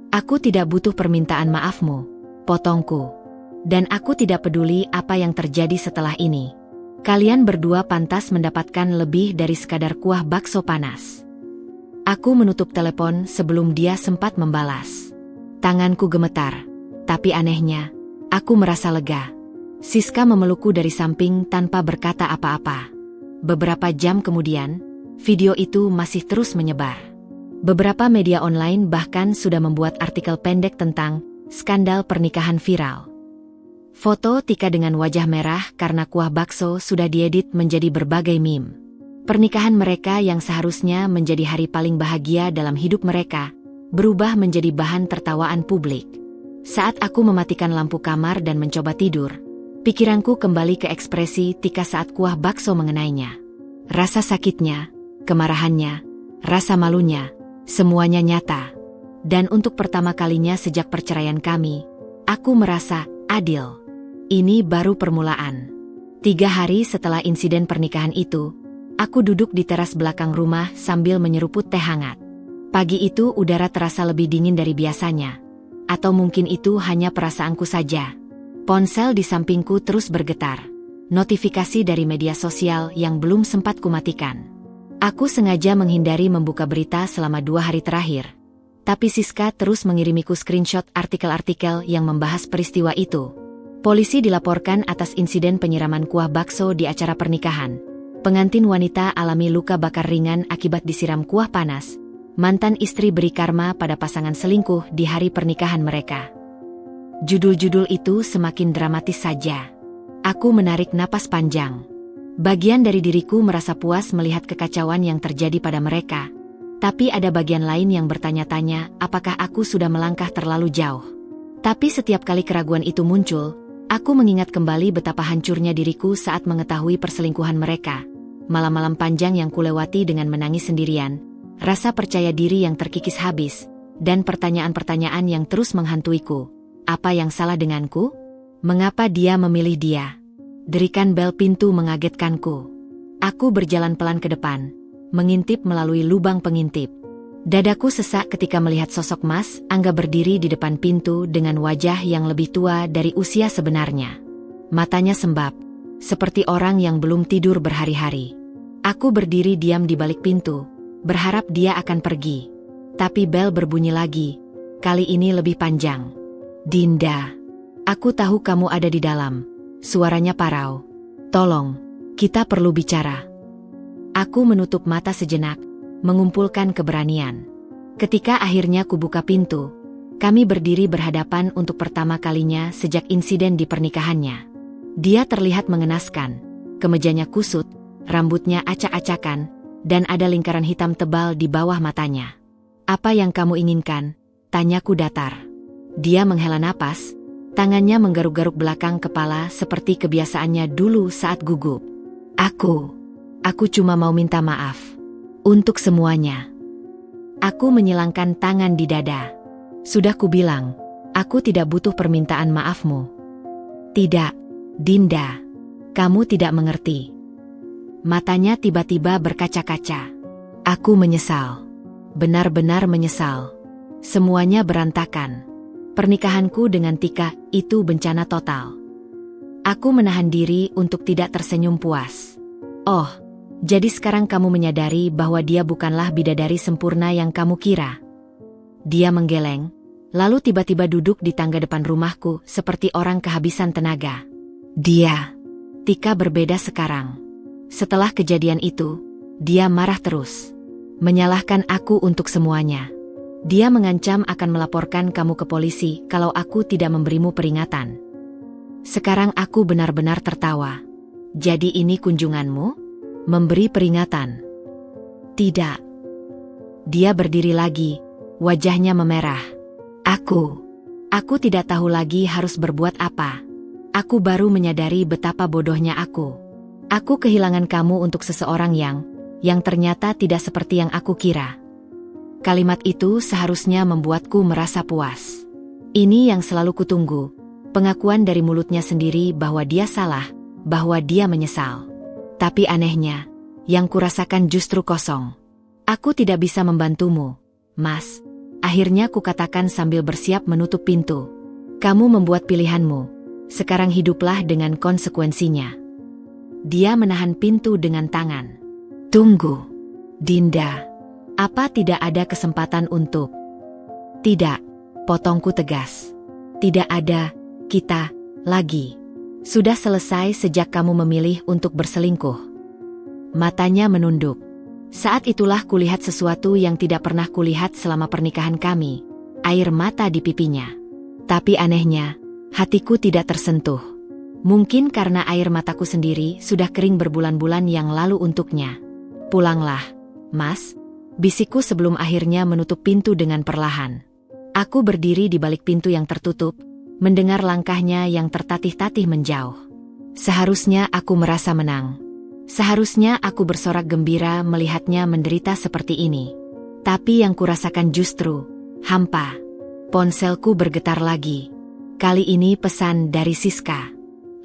Speaker 1: Aku tidak butuh permintaan maafmu, potongku. Dan aku tidak peduli apa yang terjadi setelah ini. Kalian berdua pantas mendapatkan lebih dari sekadar kuah bakso panas. Aku menutup telepon sebelum dia sempat membalas. Tanganku gemetar, tapi anehnya, aku merasa lega. Siska memelukku dari samping tanpa berkata apa-apa. Beberapa jam kemudian, video itu masih terus menyebar. Beberapa media online bahkan sudah membuat artikel pendek tentang skandal pernikahan viral. Foto Tika dengan wajah merah karena kuah bakso sudah diedit menjadi berbagai meme. Pernikahan mereka yang seharusnya menjadi hari paling bahagia dalam hidup mereka, berubah menjadi bahan tertawaan publik. Saat aku mematikan lampu kamar dan mencoba tidur, pikiranku kembali ke ekspresi Tika saat kuah bakso mengenainya. Rasa sakitnya, kemarahannya, rasa malunya, semuanya nyata. Dan untuk pertama kalinya sejak perceraian kami, aku merasa adil. Ini baru permulaan. 3 hari setelah insiden pernikahan itu, aku duduk di teras belakang rumah sambil menyeruput teh hangat. Pagi itu udara terasa lebih dingin dari biasanya. Atau mungkin itu hanya perasaanku saja. Ponsel di sampingku terus bergetar. Notifikasi dari media sosial yang belum sempat kumatikan. Aku sengaja menghindari membuka berita selama 2 hari terakhir. Tapi Siska terus mengirimiku screenshot artikel-artikel yang membahas peristiwa itu. Polisi dilaporkan atas insiden penyiraman kuah bakso di acara pernikahan. Pengantin wanita alami luka bakar ringan akibat disiram kuah panas. Mantan istri beri karma pada pasangan selingkuh di hari pernikahan mereka. Judul-judul itu semakin dramatis saja. Aku menarik napas panjang. Bagian dari diriku merasa puas melihat kekacauan yang terjadi pada mereka. Tapi ada bagian lain yang bertanya-tanya apakah aku sudah melangkah terlalu jauh. Tapi setiap kali keraguan itu muncul, aku mengingat kembali betapa hancurnya diriku saat mengetahui perselingkuhan mereka. Malam-malam panjang yang kulewati dengan menangis sendirian, rasa percaya diri yang terkikis habis, dan pertanyaan-pertanyaan yang terus menghantuiku. Apa yang salah denganku? Mengapa dia memilih dia? Derikan bel pintu mengagetkanku. Aku berjalan pelan ke depan, mengintip melalui lubang pengintip. Dadaku sesak ketika melihat sosok Mas Angga berdiri di depan pintu dengan wajah yang lebih tua dari usia sebenarnya. Matanya sembab, seperti orang yang belum tidur berhari-hari. Aku berdiri diam di balik pintu, berharap dia akan pergi. Tapi bel berbunyi lagi, kali ini lebih panjang. Dinda, aku tahu kamu ada di dalam. Suaranya parau. Tolong, kita perlu bicara. Aku menutup mata sejenak, mengumpulkan keberanian. Ketika akhirnya kubuka pintu, kami berdiri berhadapan untuk pertama kalinya sejak insiden di pernikahannya. Dia terlihat mengenaskan, kemejanya kusut, rambutnya acak-acakan, dan ada lingkaran hitam tebal di bawah matanya. Apa yang kamu inginkan? Tanyaku datar. Dia menghela napas, tangannya menggaruk-garuk belakang kepala seperti kebiasaannya dulu saat gugup. Aku cuma mau minta maaf. Untuk semuanya. Aku menyilangkan tangan di dada. Sudah kubilang, aku tidak butuh permintaan maafmu. Tidak, Dinda. Kamu tidak mengerti. Matanya tiba-tiba berkaca-kaca. Aku menyesal. Benar-benar menyesal. Semuanya berantakan. Pernikahanku dengan Tika itu bencana total. Aku menahan diri untuk tidak tersenyum puas. Oh, jadi sekarang kamu menyadari bahwa dia bukanlah bidadari sempurna yang kamu kira. Dia menggeleng, lalu tiba-tiba duduk di tangga depan rumahku seperti orang kehabisan tenaga. Tika berbeda sekarang. Setelah kejadian itu, dia marah terus. Menyalahkan aku untuk semuanya. Dia mengancam akan melaporkan kamu ke polisi kalau aku tidak memberimu peringatan. Sekarang aku benar-benar tertawa. Jadi ini kunjunganmu? Memberi peringatan? Tidak. Dia berdiri lagi, wajahnya memerah. Aku tidak tahu lagi harus berbuat apa. Aku baru menyadari betapa bodohnya aku. Aku kehilangan kamu untuk seseorang yang ternyata tidak seperti yang aku kira. Kalimat itu seharusnya membuatku merasa puas. Ini yang selalu kutunggu, pengakuan dari mulutnya sendiri bahwa dia salah, bahwa dia menyesal. Tapi anehnya, yang kurasakan justru kosong. Aku tidak bisa membantumu, Mas. Akhirnya kukatakan sambil bersiap menutup pintu. Kamu membuat pilihanmu. Sekarang hiduplah dengan konsekuensinya. Dia menahan pintu dengan tangan. Tunggu, Dinda. Apa tidak ada kesempatan untuk... Tidak, potongku tegas. Tidak ada, kita, lagi. Sudah selesai sejak kamu memilih untuk berselingkuh. Matanya menunduk. Saat itulah kulihat sesuatu yang tidak pernah kulihat selama pernikahan kami. Air mata di pipinya. Tapi anehnya, hatiku tidak tersentuh. Mungkin karena air mataku sendiri sudah kering berbulan-bulan yang lalu untuknya. Pulanglah, Mas, bisikku sebelum akhirnya menutup pintu dengan perlahan. Aku berdiri di balik pintu yang tertutup, mendengar langkahnya yang tertatih-tatih menjauh. Seharusnya aku merasa menang. Seharusnya aku bersorak gembira melihatnya menderita seperti ini. Tapi yang kurasakan justru hampa. Ponselku bergetar lagi. Kali ini pesan dari Siska.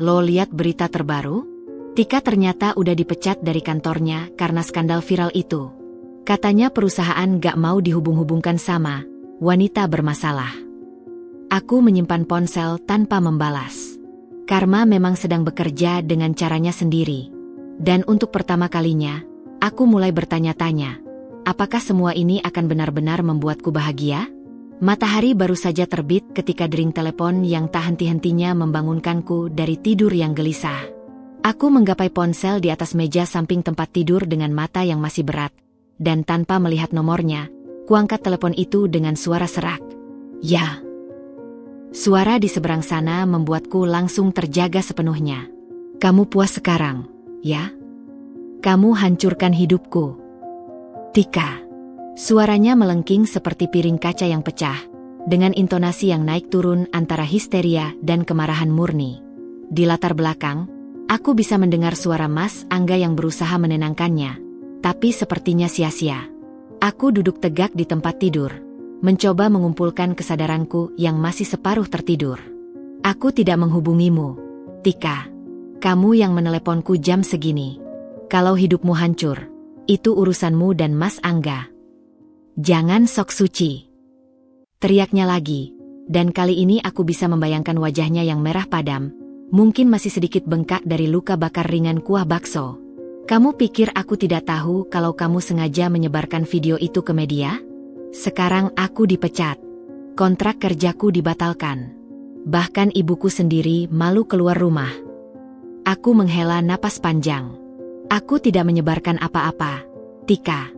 Speaker 1: Lo lihat berita terbaru? Tika ternyata udah dipecat dari kantornya karena skandal viral itu. Katanya perusahaan gak mau dihubung-hubungkan sama wanita bermasalah. Aku menyimpan ponsel tanpa membalas. Karma memang sedang bekerja dengan caranya sendiri. Dan untuk pertama kalinya, aku mulai bertanya-tanya, apakah semua ini akan benar-benar membuatku bahagia? Matahari baru saja terbit ketika dering telepon yang tak henti-hentinya membangunkanku dari tidur yang gelisah. Aku menggapai ponsel di atas meja samping tempat tidur dengan mata yang masih berat, dan tanpa melihat nomornya, kuangkat telepon itu dengan suara serak. Ya. Suara di seberang sana membuatku langsung terjaga sepenuhnya. Kamu puas sekarang? Ya? Kamu hancurkan hidupku. Tika. Suaranya melengking seperti piring kaca yang pecah, dengan intonasi yang naik turun antara histeria dan kemarahan murni. Di latar belakang, aku bisa mendengar suara Mas Angga yang berusaha menenangkannya, tapi sepertinya sia-sia. Aku duduk tegak di tempat tidur, mencoba mengumpulkan kesadaranku yang masih separuh tertidur. Aku tidak menghubungimu, Tika. Kamu yang meneleponku jam segini. Kalau hidupmu hancur, itu urusanmu dan Mas Angga. Jangan sok suci. Teriaknya lagi, dan kali ini aku bisa membayangkan wajahnya yang merah padam, mungkin masih sedikit bengkak dari luka bakar ringan kuah bakso. Kamu pikir aku tidak tahu kalau kamu sengaja menyebarkan video itu ke media? Sekarang aku dipecat. Kontrak kerjaku dibatalkan. Bahkan ibuku sendiri malu keluar rumah. Aku menghela napas panjang. Aku tidak menyebarkan apa-apa, Tika.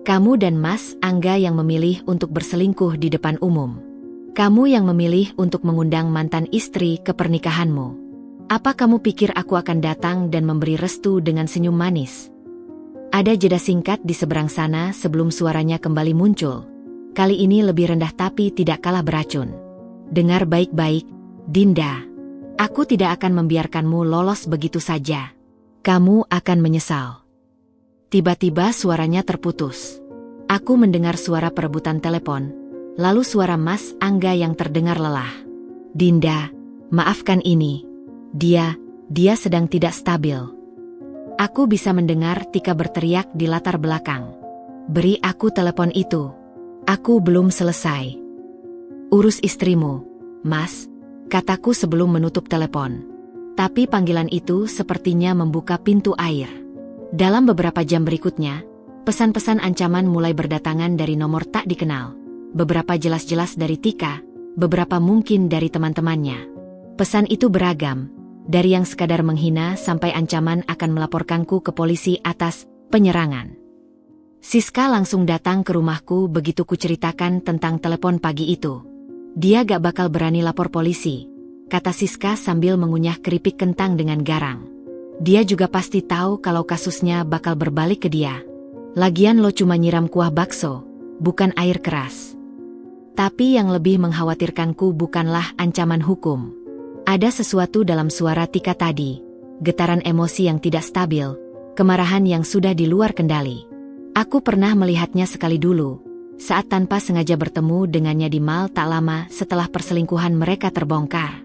Speaker 1: Kamu dan Mas Angga yang memilih untuk berselingkuh di depan umum. Kamu yang memilih untuk mengundang mantan istri ke pernikahanmu. Apa kamu pikir aku akan datang dan memberi restu dengan senyum manis? Ada jeda singkat di seberang sana sebelum suaranya kembali muncul. Kali ini lebih rendah tapi tidak kalah beracun. Dengar baik-baik, Dinda. Aku tidak akan membiarkanmu lolos begitu saja. Kamu akan menyesal. Tiba-tiba suaranya terputus. Aku mendengar suara perebutan telepon, lalu suara Mas Angga yang terdengar lelah. Dinda, maafkan ini. Dia sedang tidak stabil. Aku bisa mendengar Tika berteriak di latar belakang. Beri aku telepon itu. Aku belum selesai. Urus istrimu, Mas. Kataku sebelum menutup telepon. Tapi panggilan itu sepertinya membuka pintu air. Dalam beberapa jam berikutnya, pesan-pesan ancaman mulai berdatangan dari nomor tak dikenal. Beberapa jelas-jelas dari Tika, beberapa mungkin dari teman-temannya. Pesan itu beragam, dari yang sekadar menghina sampai ancaman akan melaporkanku ke polisi atas penyerangan. Siska langsung datang ke rumahku begitu kuceritakan tentang telepon pagi itu. Dia gak bakal berani lapor polisi, kata Siska sambil mengunyah keripik kentang dengan garang. Dia juga pasti tahu kalau kasusnya bakal berbalik ke dia. Lagian lo cuma nyiram kuah bakso, bukan air keras. Tapi yang lebih mengkhawatirkanku bukanlah ancaman hukum. Ada sesuatu dalam suara Tika tadi, getaran emosi yang tidak stabil, kemarahan yang sudah di luar kendali. Aku pernah melihatnya sekali dulu, saat tanpa sengaja bertemu dengannya di mall tak lama setelah perselingkuhan mereka terbongkar.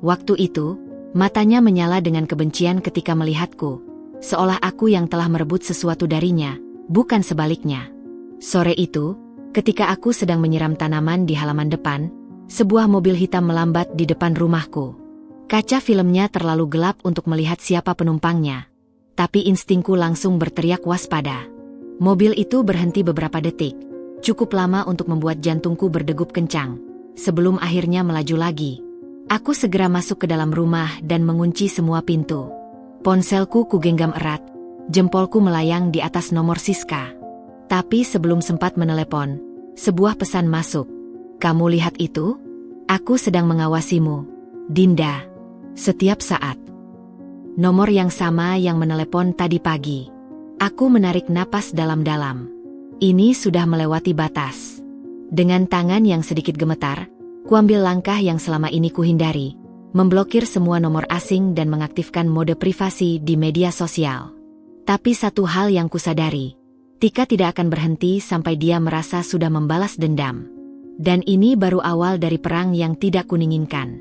Speaker 1: Waktu itu, matanya menyala dengan kebencian ketika melihatku, seolah aku yang telah merebut sesuatu darinya, bukan sebaliknya. Sore itu, ketika aku sedang menyiram tanaman di halaman depan, sebuah mobil hitam melambat di depan rumahku. Kaca filmnya terlalu gelap untuk melihat siapa penumpangnya, tapi instingku langsung berteriak waspada. Mobil itu berhenti beberapa detik, cukup lama untuk membuat jantungku berdegup kencang, sebelum akhirnya melaju lagi. Aku segera masuk ke dalam rumah dan mengunci semua pintu. Ponselku kugenggam erat, jempolku melayang di atas nomor Siska. Tapi sebelum sempat menelepon, sebuah pesan masuk. "Kamu lihat itu? Aku sedang mengawasimu, Dinda." Setiap saat. Nomor yang sama yang menelepon tadi pagi. Aku menarik napas dalam-dalam. Ini sudah melewati batas. Dengan tangan yang sedikit gemetar, kuambil langkah yang selama ini kuhindari, memblokir semua nomor asing dan mengaktifkan mode privasi di media sosial. Tapi satu hal yang kusadari, Tika tidak akan berhenti sampai dia merasa sudah membalas dendam. Dan ini baru awal dari perang yang tidak kuninginkan.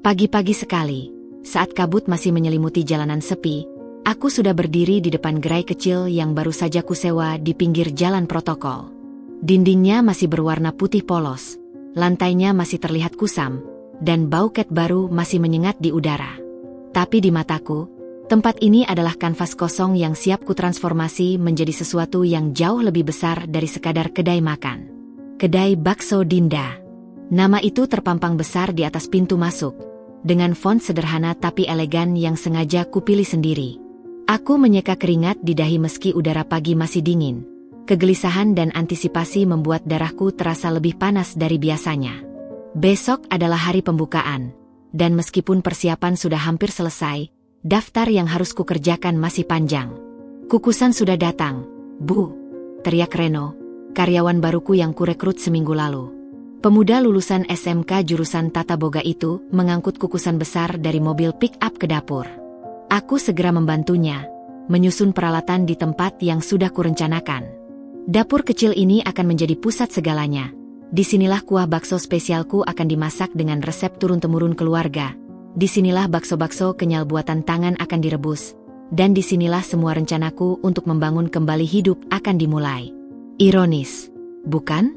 Speaker 1: Pagi-pagi sekali, saat kabut masih menyelimuti jalanan sepi, aku sudah berdiri di depan gerai kecil yang baru saja kusewa di pinggir jalan protokol. Dindingnya masih berwarna putih polos, lantainya masih terlihat kusam, dan bau cat baru masih menyengat di udara. Tapi di mataku, tempat ini adalah kanvas kosong yang siap kutransformasi menjadi sesuatu yang jauh lebih besar dari sekadar kedai makan. Kedai Bakso Dinda. Nama itu terpampang besar di atas pintu masuk, dengan font sederhana tapi elegan yang sengaja kupilih sendiri. Aku menyeka keringat di dahi meski udara pagi masih dingin. Kegelisahan dan antisipasi membuat darahku terasa lebih panas dari biasanya. Besok adalah hari pembukaan, dan meskipun persiapan sudah hampir selesai, daftar yang harus kukerjakan masih panjang. "Kukusan sudah datang, Bu," teriak Reno, karyawan baruku yang kurekrut seminggu lalu. Pemuda lulusan SMK jurusan Tata Boga itu mengangkut kukusan besar dari mobil pick-up ke dapur. Aku segera membantunya, menyusun peralatan di tempat yang sudah kurencanakan. Dapur kecil ini akan menjadi pusat segalanya. Disinilah kuah bakso spesialku akan dimasak dengan resep turun-temurun keluarga. Disinilah bakso-bakso kenyal buatan tangan akan direbus. Dan disinilah semua rencanaku untuk membangun kembali hidup akan dimulai. Ironis, bukan?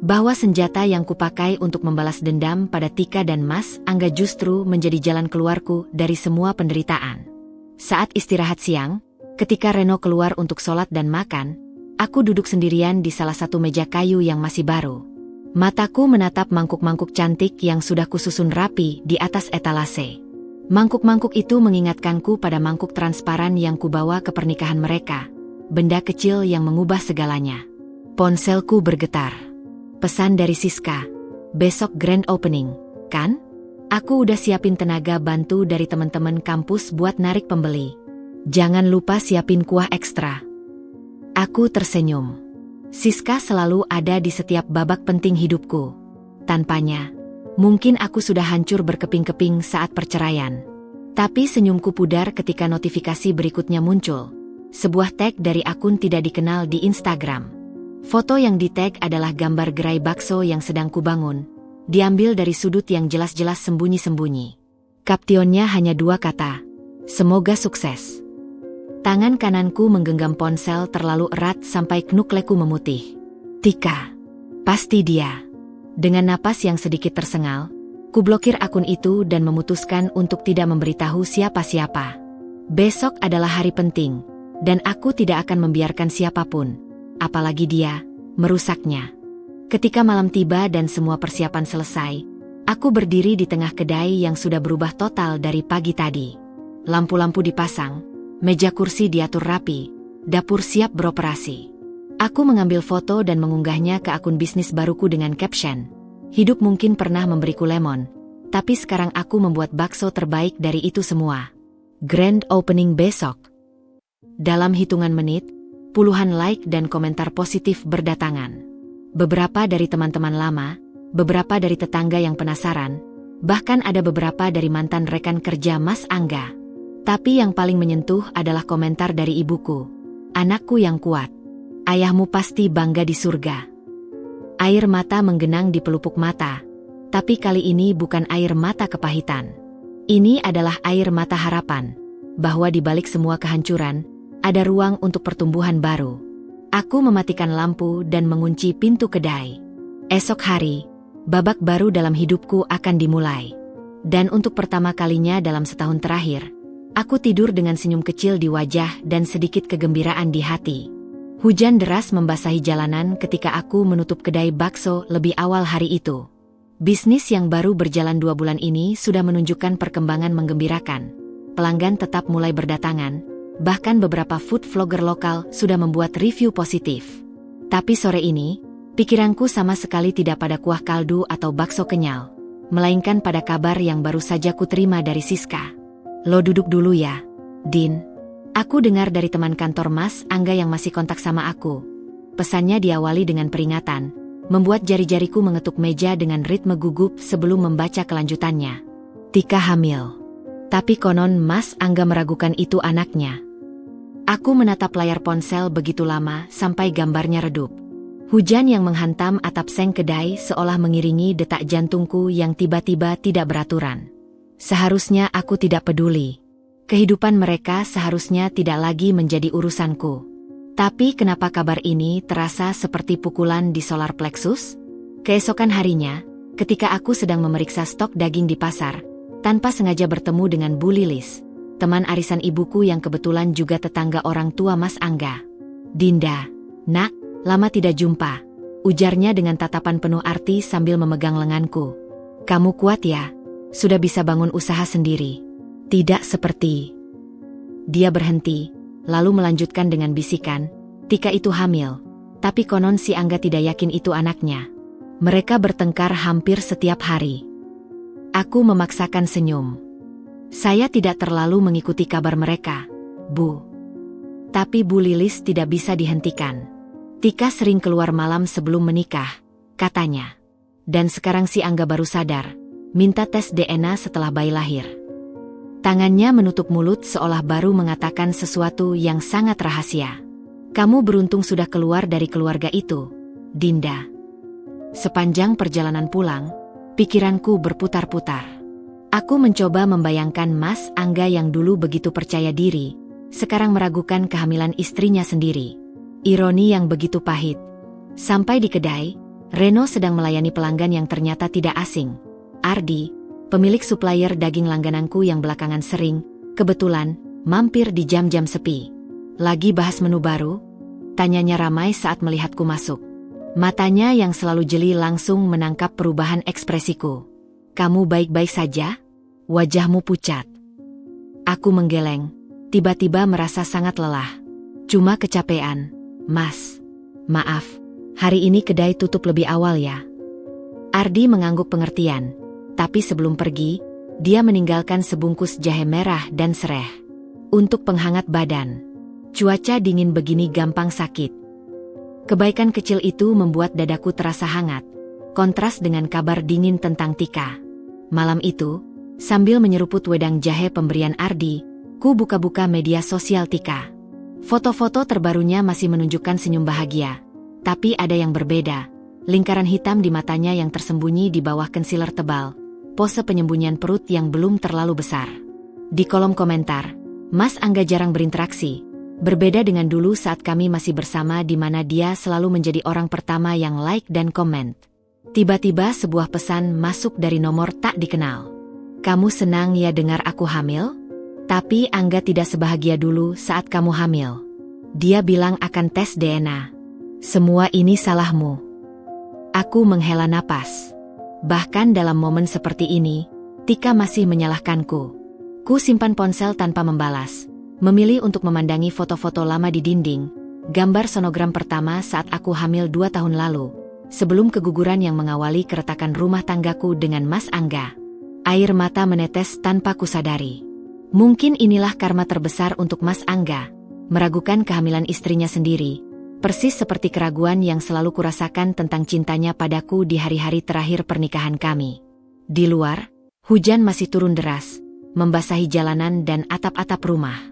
Speaker 1: Bahwa senjata yang kupakai untuk membalas dendam pada Tika dan Mas Angga justru menjadi jalan keluarku dari semua penderitaan. Saat istirahat siang, ketika Reno keluar untuk sholat dan makan, aku duduk sendirian di salah satu meja kayu yang masih baru. Mataku menatap mangkuk-mangkuk cantik yang sudah kususun rapi di atas etalase. Mangkuk-mangkuk itu mengingatkanku pada mangkuk transparan yang kubawa ke pernikahan mereka. Benda kecil yang mengubah segalanya. Ponselku bergetar. Pesan dari Siska. "Besok grand opening, kan? Aku udah siapin tenaga bantu dari teman-teman kampus buat narik pembeli. Jangan lupa siapin kuah ekstra." Aku tersenyum. Siska selalu ada di setiap babak penting hidupku. Tanpanya, mungkin aku sudah hancur berkeping-keping saat perceraian. Tapi senyumku pudar ketika notifikasi berikutnya muncul. Sebuah tag dari akun tidak dikenal di Instagram. Foto yang di-tag adalah gambar gerai bakso yang sedang kubangun, diambil dari sudut yang jelas-jelas sembunyi-sembunyi. Kaptionnya hanya 2 kata, "Semoga sukses." Tangan kananku menggenggam ponsel terlalu erat sampai knukleku memutih. Tika. Pasti dia. Dengan napas yang sedikit tersengal, kublokir akun itu dan memutuskan untuk tidak memberitahu siapa-siapa. Besok adalah hari penting, dan aku tidak akan membiarkan siapapun, apalagi dia, merusaknya. Ketika malam tiba dan semua persiapan selesai, aku berdiri di tengah kedai yang sudah berubah total dari pagi tadi. Lampu-lampu dipasang, meja kursi diatur rapi, dapur siap beroperasi. Aku mengambil foto dan mengunggahnya ke akun bisnis baruku dengan caption, "Hidup mungkin pernah memberiku lemon, tapi sekarang aku membuat bakso terbaik dari itu semua." Grand opening besok. Dalam hitungan menit, puluhan like dan komentar positif berdatangan. Beberapa dari teman-teman lama, beberapa dari tetangga yang penasaran, bahkan ada beberapa dari mantan rekan kerja Mas Angga. Tapi yang paling menyentuh adalah komentar dari ibuku. "Anakku yang kuat. Ayahmu pasti bangga di surga." Air mata menggenang di pelupuk mata. Tapi kali ini bukan air mata kepahitan. Ini adalah air mata harapan. Bahwa di balik semua kehancuran, ada ruang untuk pertumbuhan baru. Aku mematikan lampu dan mengunci pintu kedai. Esok hari, babak baru dalam hidupku akan dimulai. Dan untuk pertama kalinya dalam setahun terakhir, aku tidur dengan senyum kecil di wajah dan sedikit kegembiraan di hati. Hujan deras membasahi jalanan ketika aku menutup kedai bakso lebih awal hari itu. Bisnis yang baru berjalan 2 bulan ini sudah menunjukkan perkembangan menggembirakan. Pelanggan tetap mulai berdatangan, bahkan beberapa food vlogger lokal sudah membuat review positif. Tapi sore ini, pikiranku sama sekali tidak pada kuah kaldu atau bakso kenyal, melainkan pada kabar yang baru saja kuterima dari Siska. Lo duduk dulu ya, Din. Aku dengar dari teman kantor Mas Angga yang masih kontak sama aku. Pesannya diawali dengan peringatan, membuat jari-jariku mengetuk meja dengan ritme gugup sebelum membaca kelanjutannya. Tika hamil. Tapi konon Mas Angga meragukan itu anaknya. Aku menatap layar ponsel begitu lama sampai gambarnya redup. Hujan yang menghantam atap seng kedai seolah mengiringi detak jantungku yang tiba-tiba tidak beraturan. Seharusnya aku tidak peduli. Kehidupan mereka seharusnya tidak lagi menjadi urusanku. Tapi kenapa kabar ini terasa seperti pukulan di solar plexus? Keesokan harinya, ketika aku sedang memeriksa stok daging di pasar, tanpa sengaja bertemu dengan Bu Lilis, teman arisan ibuku yang kebetulan juga tetangga orang tua Mas Angga. Dinda, nak, lama tidak jumpa, ujarnya dengan tatapan penuh arti sambil memegang lenganku. Kamu kuat ya? Sudah bisa bangun usaha sendiri? Tidak seperti. Dia berhenti, lalu melanjutkan dengan bisikan, Tika itu hamil, tapi konon si Angga tidak yakin itu anaknya. Mereka bertengkar hampir setiap hari. Aku memaksakan senyum. Saya tidak terlalu mengikuti kabar mereka, Bu. Tapi Bu Lilis tidak bisa dihentikan. Tika sering keluar malam sebelum menikah, katanya. Dan sekarang si Angga baru sadar, minta tes DNA setelah bayi lahir. Tangannya menutup mulut seolah baru mengatakan sesuatu yang sangat rahasia. Kamu beruntung sudah keluar dari keluarga itu, Dinda. Sepanjang perjalanan pulang, pikiranku berputar-putar. Aku mencoba membayangkan Mas Angga yang dulu begitu percaya diri, sekarang meragukan kehamilan istrinya sendiri. Ironi yang begitu pahit. Sampai di kedai, Reno sedang melayani pelanggan yang ternyata tidak asing. Ardi, pemilik supplier daging langgananku yang belakangan sering, kebetulan, mampir di jam-jam sepi. Lagi bahas menu baru? Tanyanya ramai saat melihatku masuk. Matanya yang selalu jeli langsung menangkap perubahan ekspresiku. Kamu baik-baik saja? Wajahmu pucat. Aku menggeleng, tiba-tiba merasa sangat lelah. Cuma kecapean, Mas. Maaf, hari ini kedai tutup lebih awal ya. Ardi mengangguk pengertian, tapi sebelum pergi, dia meninggalkan sebungkus jahe merah dan sereh. Untuk penghangat badan. Cuaca dingin begini gampang sakit. Kebaikan kecil itu membuat dadaku terasa hangat, kontras dengan kabar dingin tentang Tika. Malam itu, sambil menyeruput wedang jahe pemberian Ardi, ku buka-buka media sosial Tika. Foto-foto terbarunya masih menunjukkan senyum bahagia. Tapi ada yang berbeda, lingkaran hitam di matanya yang tersembunyi di bawah concealer tebal, pose penyembunyian perut yang belum terlalu besar. Di kolom komentar, Mas Angga jarang berinteraksi. Berbeda dengan dulu saat kami masih bersama di mana dia selalu menjadi orang pertama yang like dan komen. Tiba-tiba sebuah pesan masuk dari nomor tak dikenal. Kamu senang ya dengar aku hamil? Tapi Angga tidak sebahagia dulu saat kamu hamil. Dia bilang akan tes DNA. Semua ini salahmu. Aku menghela napas. Bahkan dalam momen seperti ini, Tika masih menyalahkanku. Ku simpan ponsel tanpa membalas. Memilih untuk memandangi foto-foto lama di dinding, gambar sonogram pertama saat aku hamil 2 tahun lalu, sebelum keguguran yang mengawali keretakan rumah tanggaku dengan Mas Angga. Air mata menetes tanpa kusadari. Mungkin inilah karma terbesar untuk Mas Angga, meragukan kehamilan istrinya sendiri, persis seperti keraguan yang selalu kurasakan tentang cintanya padaku di hari-hari terakhir pernikahan kami. Di luar, hujan masih turun deras, membasahi jalanan dan atap-atap rumah.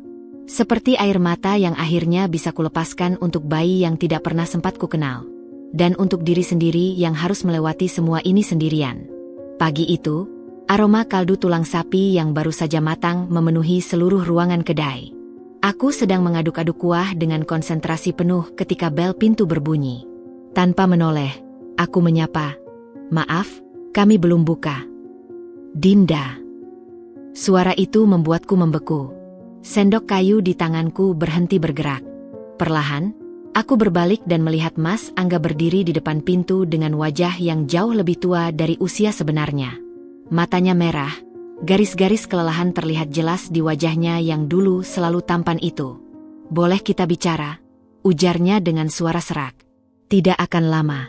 Speaker 1: Seperti air mata yang akhirnya bisa kulepaskan untuk bayi yang tidak pernah sempat kukenal. dan untuk diri sendiri yang harus melewati semua ini sendirian. Pagi itu, aroma kaldu tulang sapi yang baru saja matang memenuhi seluruh ruangan kedai. Aku sedang mengaduk-aduk kuah dengan konsentrasi penuh ketika bel pintu berbunyi. Tanpa menoleh, aku menyapa, "Maaf, kami belum buka." "Dinda." Suara itu membuatku membeku. Sendok kayu di tanganku berhenti bergerak. Perlahan, aku berbalik dan melihat Mas Angga berdiri di depan pintu dengan wajah yang jauh lebih tua dari usia sebenarnya. Matanya merah, garis-garis kelelahan terlihat jelas di wajahnya yang dulu selalu tampan itu. "Boleh kita bicara?" ujarnya dengan suara serak. "Tidak akan lama."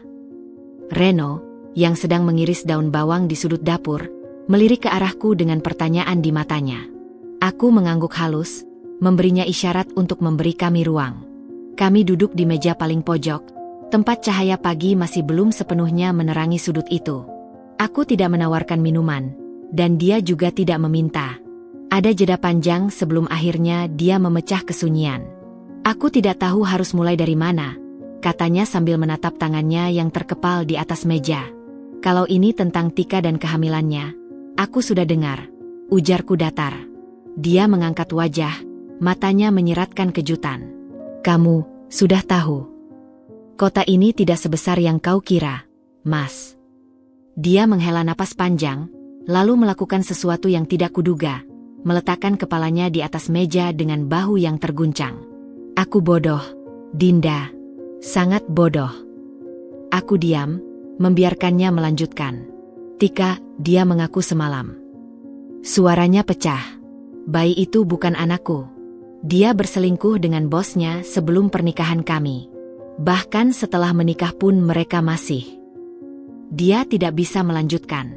Speaker 1: Reno, yang sedang mengiris daun bawang di sudut dapur, melirik ke arahku dengan pertanyaan di matanya. Aku mengangguk halus, memberinya isyarat untuk memberi kami ruang. Kami duduk di meja paling pojok, tempat cahaya pagi masih belum sepenuhnya menerangi sudut itu. Aku tidak menawarkan minuman, dan dia juga tidak meminta. Ada jeda panjang sebelum akhirnya dia memecah kesunyian. "Aku tidak tahu harus mulai dari mana," katanya sambil menatap tangannya yang terkepal di atas meja. "Kalau ini tentang Tika dan kehamilannya, aku sudah dengar," ujarku datar. Dia mengangkat wajah, matanya menyiratkan kejutan. "Kamu sudah tahu? Kota ini tidak sebesar yang kau kira, Mas." Dia menghela napas panjang, lalu melakukan sesuatu yang tidak kuduga, meletakkan kepalanya di atas meja dengan bahu yang terguncang. "Aku bodoh, Dinda. Sangat bodoh." Aku diam, membiarkannya melanjutkan. "Tika, dia mengaku semalam." Suaranya pecah. "Bayi itu bukan anakku. Dia berselingkuh dengan bosnya sebelum pernikahan kami. Bahkan setelah menikah pun mereka masih." Dia tidak bisa melanjutkan.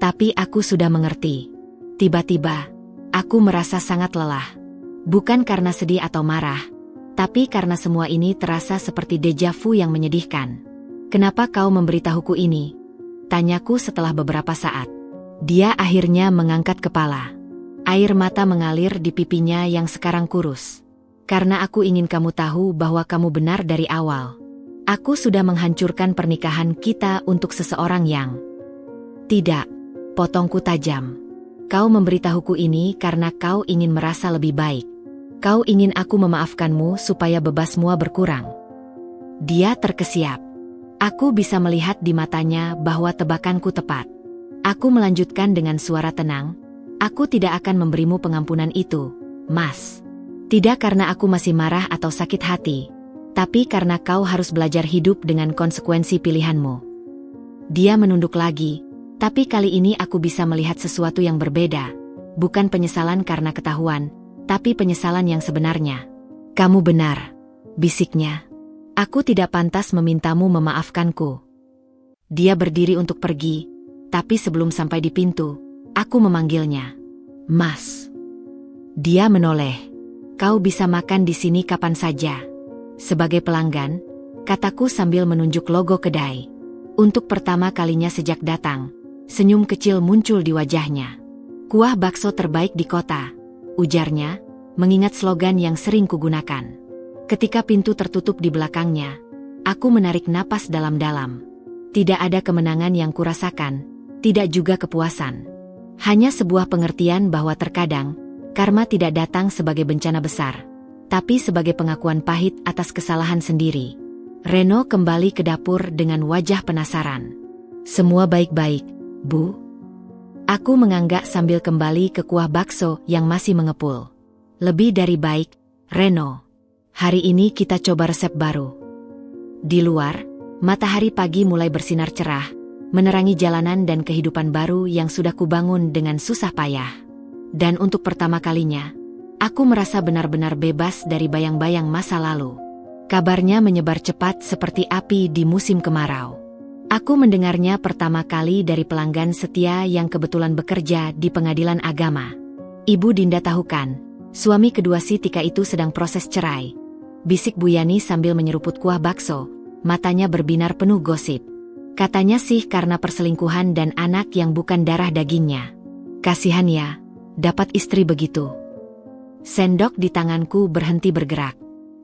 Speaker 1: Tapi aku sudah mengerti. Tiba-tiba, aku merasa sangat lelah. Bukan karena sedih atau marah, tapi karena semua ini terasa seperti deja vu yang menyedihkan. "Kenapa kau memberitahuku ini?" tanyaku setelah beberapa saat. Dia akhirnya mengangkat kepala. Air mata mengalir di pipinya yang sekarang kurus. "Karena aku ingin kamu tahu bahwa kamu benar dari awal. Aku sudah menghancurkan pernikahan kita untuk seseorang yang..." "Tidak," potongku tajam. "Kau memberitahuku ini karena kau ingin merasa lebih baik. Kau ingin aku memaafkanmu supaya bebasmu berkurang." Dia terkesiap. Aku bisa melihat di matanya bahwa tebakanku tepat. Aku melanjutkan dengan suara tenang, "Aku tidak akan memberimu pengampunan itu, Mas. Tidak karena aku masih marah atau sakit hati, tapi karena kau harus belajar hidup dengan konsekuensi pilihanmu." Dia menunduk lagi, tapi kali ini aku bisa melihat sesuatu yang berbeda. Bukan penyesalan karena ketahuan, tapi penyesalan yang sebenarnya. "Kamu benar," bisiknya. "Aku tidak pantas memintamu memaafkanku." Dia berdiri untuk pergi, tapi sebelum sampai di pintu, aku memanggilnya, "Mas." Dia menoleh. "Kau bisa makan di sini kapan saja." "Sebagai pelanggan," kataku sambil menunjuk logo kedai. Untuk pertama kalinya sejak datang, senyum kecil muncul di wajahnya. "Kuah bakso terbaik di kota," ujarnya, mengingat slogan yang sering kugunakan. Ketika pintu tertutup di belakangnya, aku menarik napas dalam-dalam. Tidak ada kemenangan yang kurasakan, tidak juga kepuasan. Hanya sebuah pengertian bahwa terkadang, karma tidak datang sebagai bencana besar, tapi sebagai pengakuan pahit atas kesalahan sendiri. Reno kembali ke dapur dengan wajah penasaran. "Semua baik-baik, Bu?" Aku menganggak sambil kembali ke kuah bakso yang masih mengepul. "Lebih dari baik, Reno. Hari ini kita coba resep baru." Di luar, matahari pagi mulai bersinar cerah, menerangi jalanan dan kehidupan baru yang sudah kubangun dengan susah payah. Dan untuk pertama kalinya, aku merasa benar-benar bebas dari bayang-bayang masa lalu. Kabarnya menyebar cepat seperti api di musim kemarau. Aku mendengarnya pertama kali dari pelanggan setia yang kebetulan bekerja di pengadilan agama. "Ibu Dinda tahu kan, suami kedua si Tika itu sedang proses cerai," bisik Bu Yani sambil menyeruput kuah bakso, matanya berbinar penuh gosip. "Katanya sih karena perselingkuhan dan anak yang bukan darah dagingnya. Kasihan ya, dapat istri begitu." Sendok di tanganku berhenti bergerak.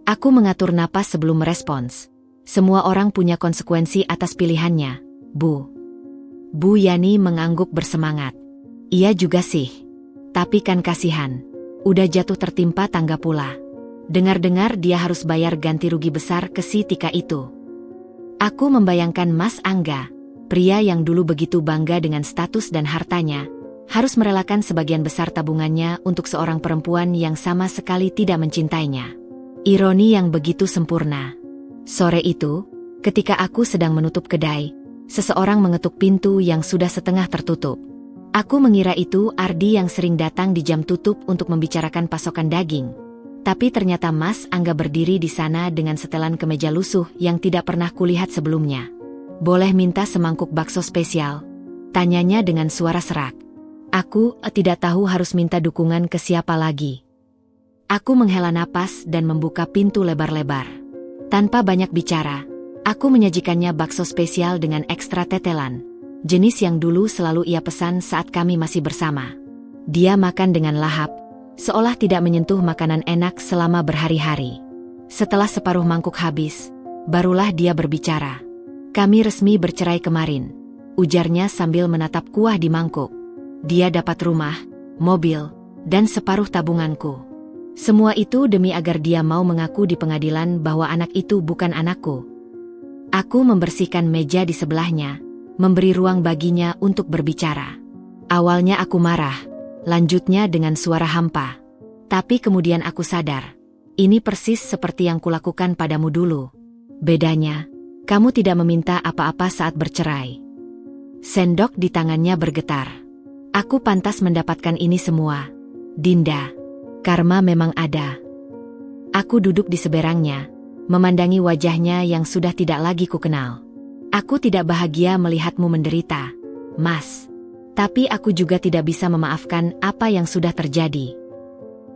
Speaker 1: Aku mengatur napas sebelum merespons. Semua orang punya konsekuensi atas pilihannya, Bu. Bu Yani mengangguk bersemangat. Iya juga sih. Tapi kan kasihan. Udah jatuh tertimpa tangga pula. Dengar-dengar dia harus bayar ganti rugi besar ke si Tika itu. Aku membayangkan Mas Angga, pria yang dulu begitu bangga dengan status dan hartanya, harus merelakan sebagian besar tabungannya untuk seorang perempuan yang sama sekali tidak mencintainya. Ironi yang begitu sempurna. Sore itu, ketika aku sedang menutup kedai, seseorang mengetuk pintu yang sudah setengah tertutup. Aku mengira itu Ardi yang sering datang di jam tutup untuk membicarakan pasokan daging. Tapi ternyata Mas Angga berdiri di sana dengan setelan kemeja lusuh yang tidak pernah kulihat sebelumnya. Boleh minta semangkuk bakso spesial? Tanyanya dengan suara serak. Aku tidak tahu harus minta dukungan ke siapa lagi. Aku menghela napas dan membuka pintu lebar-lebar. Tanpa banyak bicara, aku menyajikannya bakso spesial dengan ekstra tetelan. Jenis yang dulu selalu ia pesan saat kami masih bersama. Dia makan dengan lahap, seolah tidak menyentuh makanan enak selama berhari-hari. Setelah separuh mangkuk habis, barulah dia berbicara. Kami resmi bercerai kemarin, ujarnya sambil menatap kuah di mangkuk. Dia dapat rumah, mobil, dan separuh tabunganku. Semua itu demi agar dia mau mengaku di pengadilan bahwa anak itu bukan anakku. Aku membersihkan meja di sebelahnya, memberi ruang baginya untuk berbicara. Awalnya aku marah, lanjutnya dengan suara hampa. Tapi kemudian aku sadar, ini persis seperti yang kulakukan padamu dulu. Bedanya, kamu tidak meminta apa-apa saat bercerai. Sendok di tangannya bergetar. Aku pantas mendapatkan ini semua. Dinda, karma memang ada. Aku duduk di seberangnya, memandangi wajahnya yang sudah tidak lagi kukenal. Aku tidak bahagia melihatmu menderita, Mas. Tapi aku juga tidak bisa memaafkan apa yang sudah terjadi.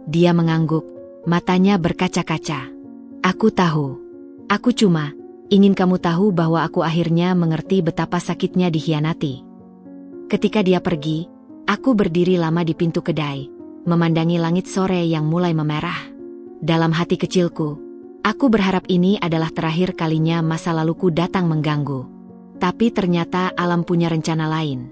Speaker 1: Dia mengangguk, matanya berkaca-kaca. Aku tahu. Aku cuma ingin kamu tahu bahwa aku akhirnya mengerti betapa sakitnya dikhianati. Ketika dia pergi, aku berdiri lama di pintu kedai, memandangi langit sore yang mulai memerah. Dalam hati kecilku, aku berharap ini adalah terakhir kalinya masa laluku datang mengganggu. Tapi ternyata alam punya rencana lain.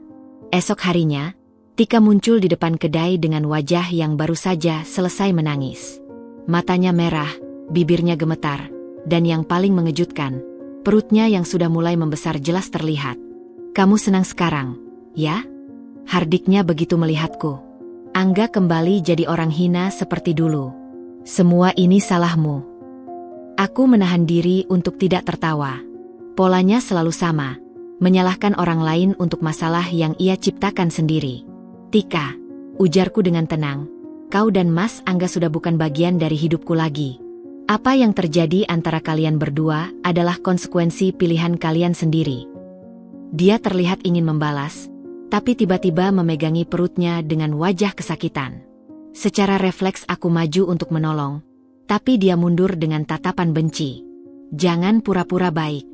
Speaker 1: Esok harinya, Tika muncul di depan kedai dengan wajah yang baru saja selesai menangis. Matanya merah, bibirnya gemetar, dan yang paling mengejutkan, perutnya yang sudah mulai membesar jelas terlihat. Kamu senang sekarang, ya? Hardiknya begitu melihatku. Angga kembali jadi orang hina seperti dulu. Semua ini salahmu. Aku menahan diri untuk tidak tertawa. Polanya selalu sama. Menyalahkan orang lain untuk masalah yang ia ciptakan sendiri. Tika, ujarku dengan tenang, kau dan Mas Angga sudah bukan bagian dari hidupku lagi. Apa yang terjadi antara kalian berdua adalah konsekuensi pilihan kalian sendiri. Dia terlihat ingin membalas, tapi tiba-tiba memegangi perutnya dengan wajah kesakitan. Secara refleks aku maju untuk menolong, tapi dia mundur dengan tatapan benci. Jangan pura-pura baik.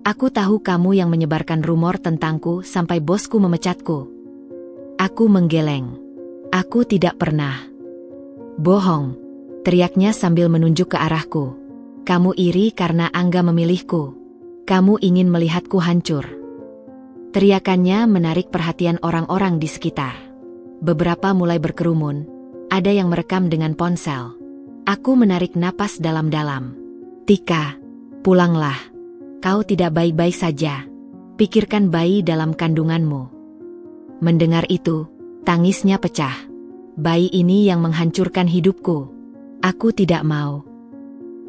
Speaker 1: Aku tahu kamu yang menyebarkan rumor tentangku sampai bosku memecatku. Aku menggeleng. Aku tidak pernah. Bohong, teriaknya sambil menunjuk ke arahku. Kamu iri karena Angga memilihku. Kamu ingin melihatku hancur. Teriakannya menarik perhatian orang-orang di sekitar. Beberapa mulai berkerumun, ada yang merekam dengan ponsel. Aku menarik napas dalam-dalam. Tika, pulanglah. Kau tidak baik-baik saja. Pikirkan bayi dalam kandunganmu. Mendengar itu, tangisnya pecah. Bayi ini yang menghancurkan hidupku. Aku tidak mau.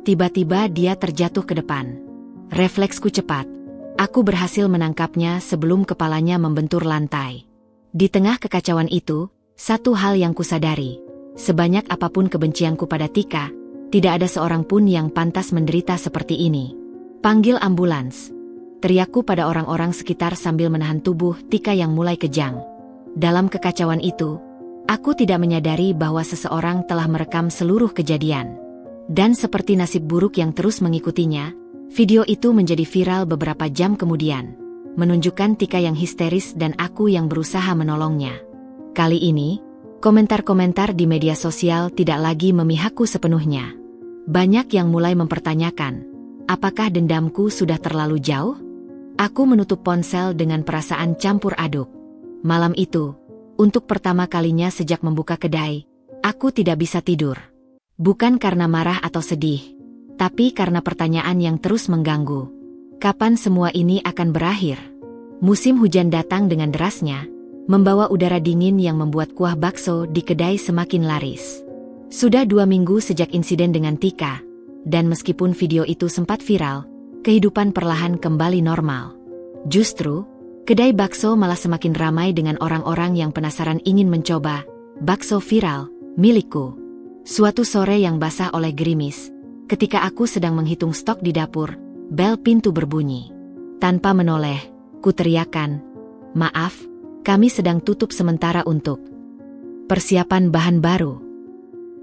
Speaker 1: Tiba-tiba dia terjatuh ke depan. Refleksku cepat. Aku berhasil menangkapnya sebelum kepalanya membentur lantai. Di tengah kekacauan itu, satu hal yang kusadari. Sebanyak apapun kebencianku pada Tika, tidak ada seorang pun yang pantas menderita seperti ini. Panggil ambulans. Teriakku pada orang-orang sekitar sambil menahan tubuh Tika yang mulai kejang. Dalam kekacauan itu, aku tidak menyadari bahwa seseorang telah merekam seluruh kejadian. Dan seperti nasib buruk yang terus mengikutinya, video itu menjadi viral beberapa jam kemudian, menunjukkan Tika yang histeris dan aku yang berusaha menolongnya. Kali ini, komentar-komentar di media sosial tidak lagi memihakku sepenuhnya. Banyak yang mulai mempertanyakan, Apakah dendamku sudah terlalu jauh? Aku menutup ponsel dengan perasaan campur aduk. Malam itu, untuk pertama kalinya sejak membuka kedai, aku tidak bisa tidur. Bukan karena marah atau sedih, tapi karena pertanyaan yang terus mengganggu. Kapan semua ini akan berakhir? Musim hujan datang dengan derasnya, membawa udara dingin yang membuat kuah bakso di kedai semakin laris. Sudah 2 minggu sejak insiden dengan Tika, dan meskipun video itu sempat viral, kehidupan perlahan kembali normal. Justru, kedai bakso malah semakin ramai dengan orang-orang yang penasaran ingin mencoba bakso viral milikku. Suatu sore yang basah oleh gerimis, ketika aku sedang menghitung stok di dapur, bel pintu berbunyi. Tanpa menoleh, ku teriakan, "Maaf, kami sedang tutup sementara untuk persiapan bahan baru."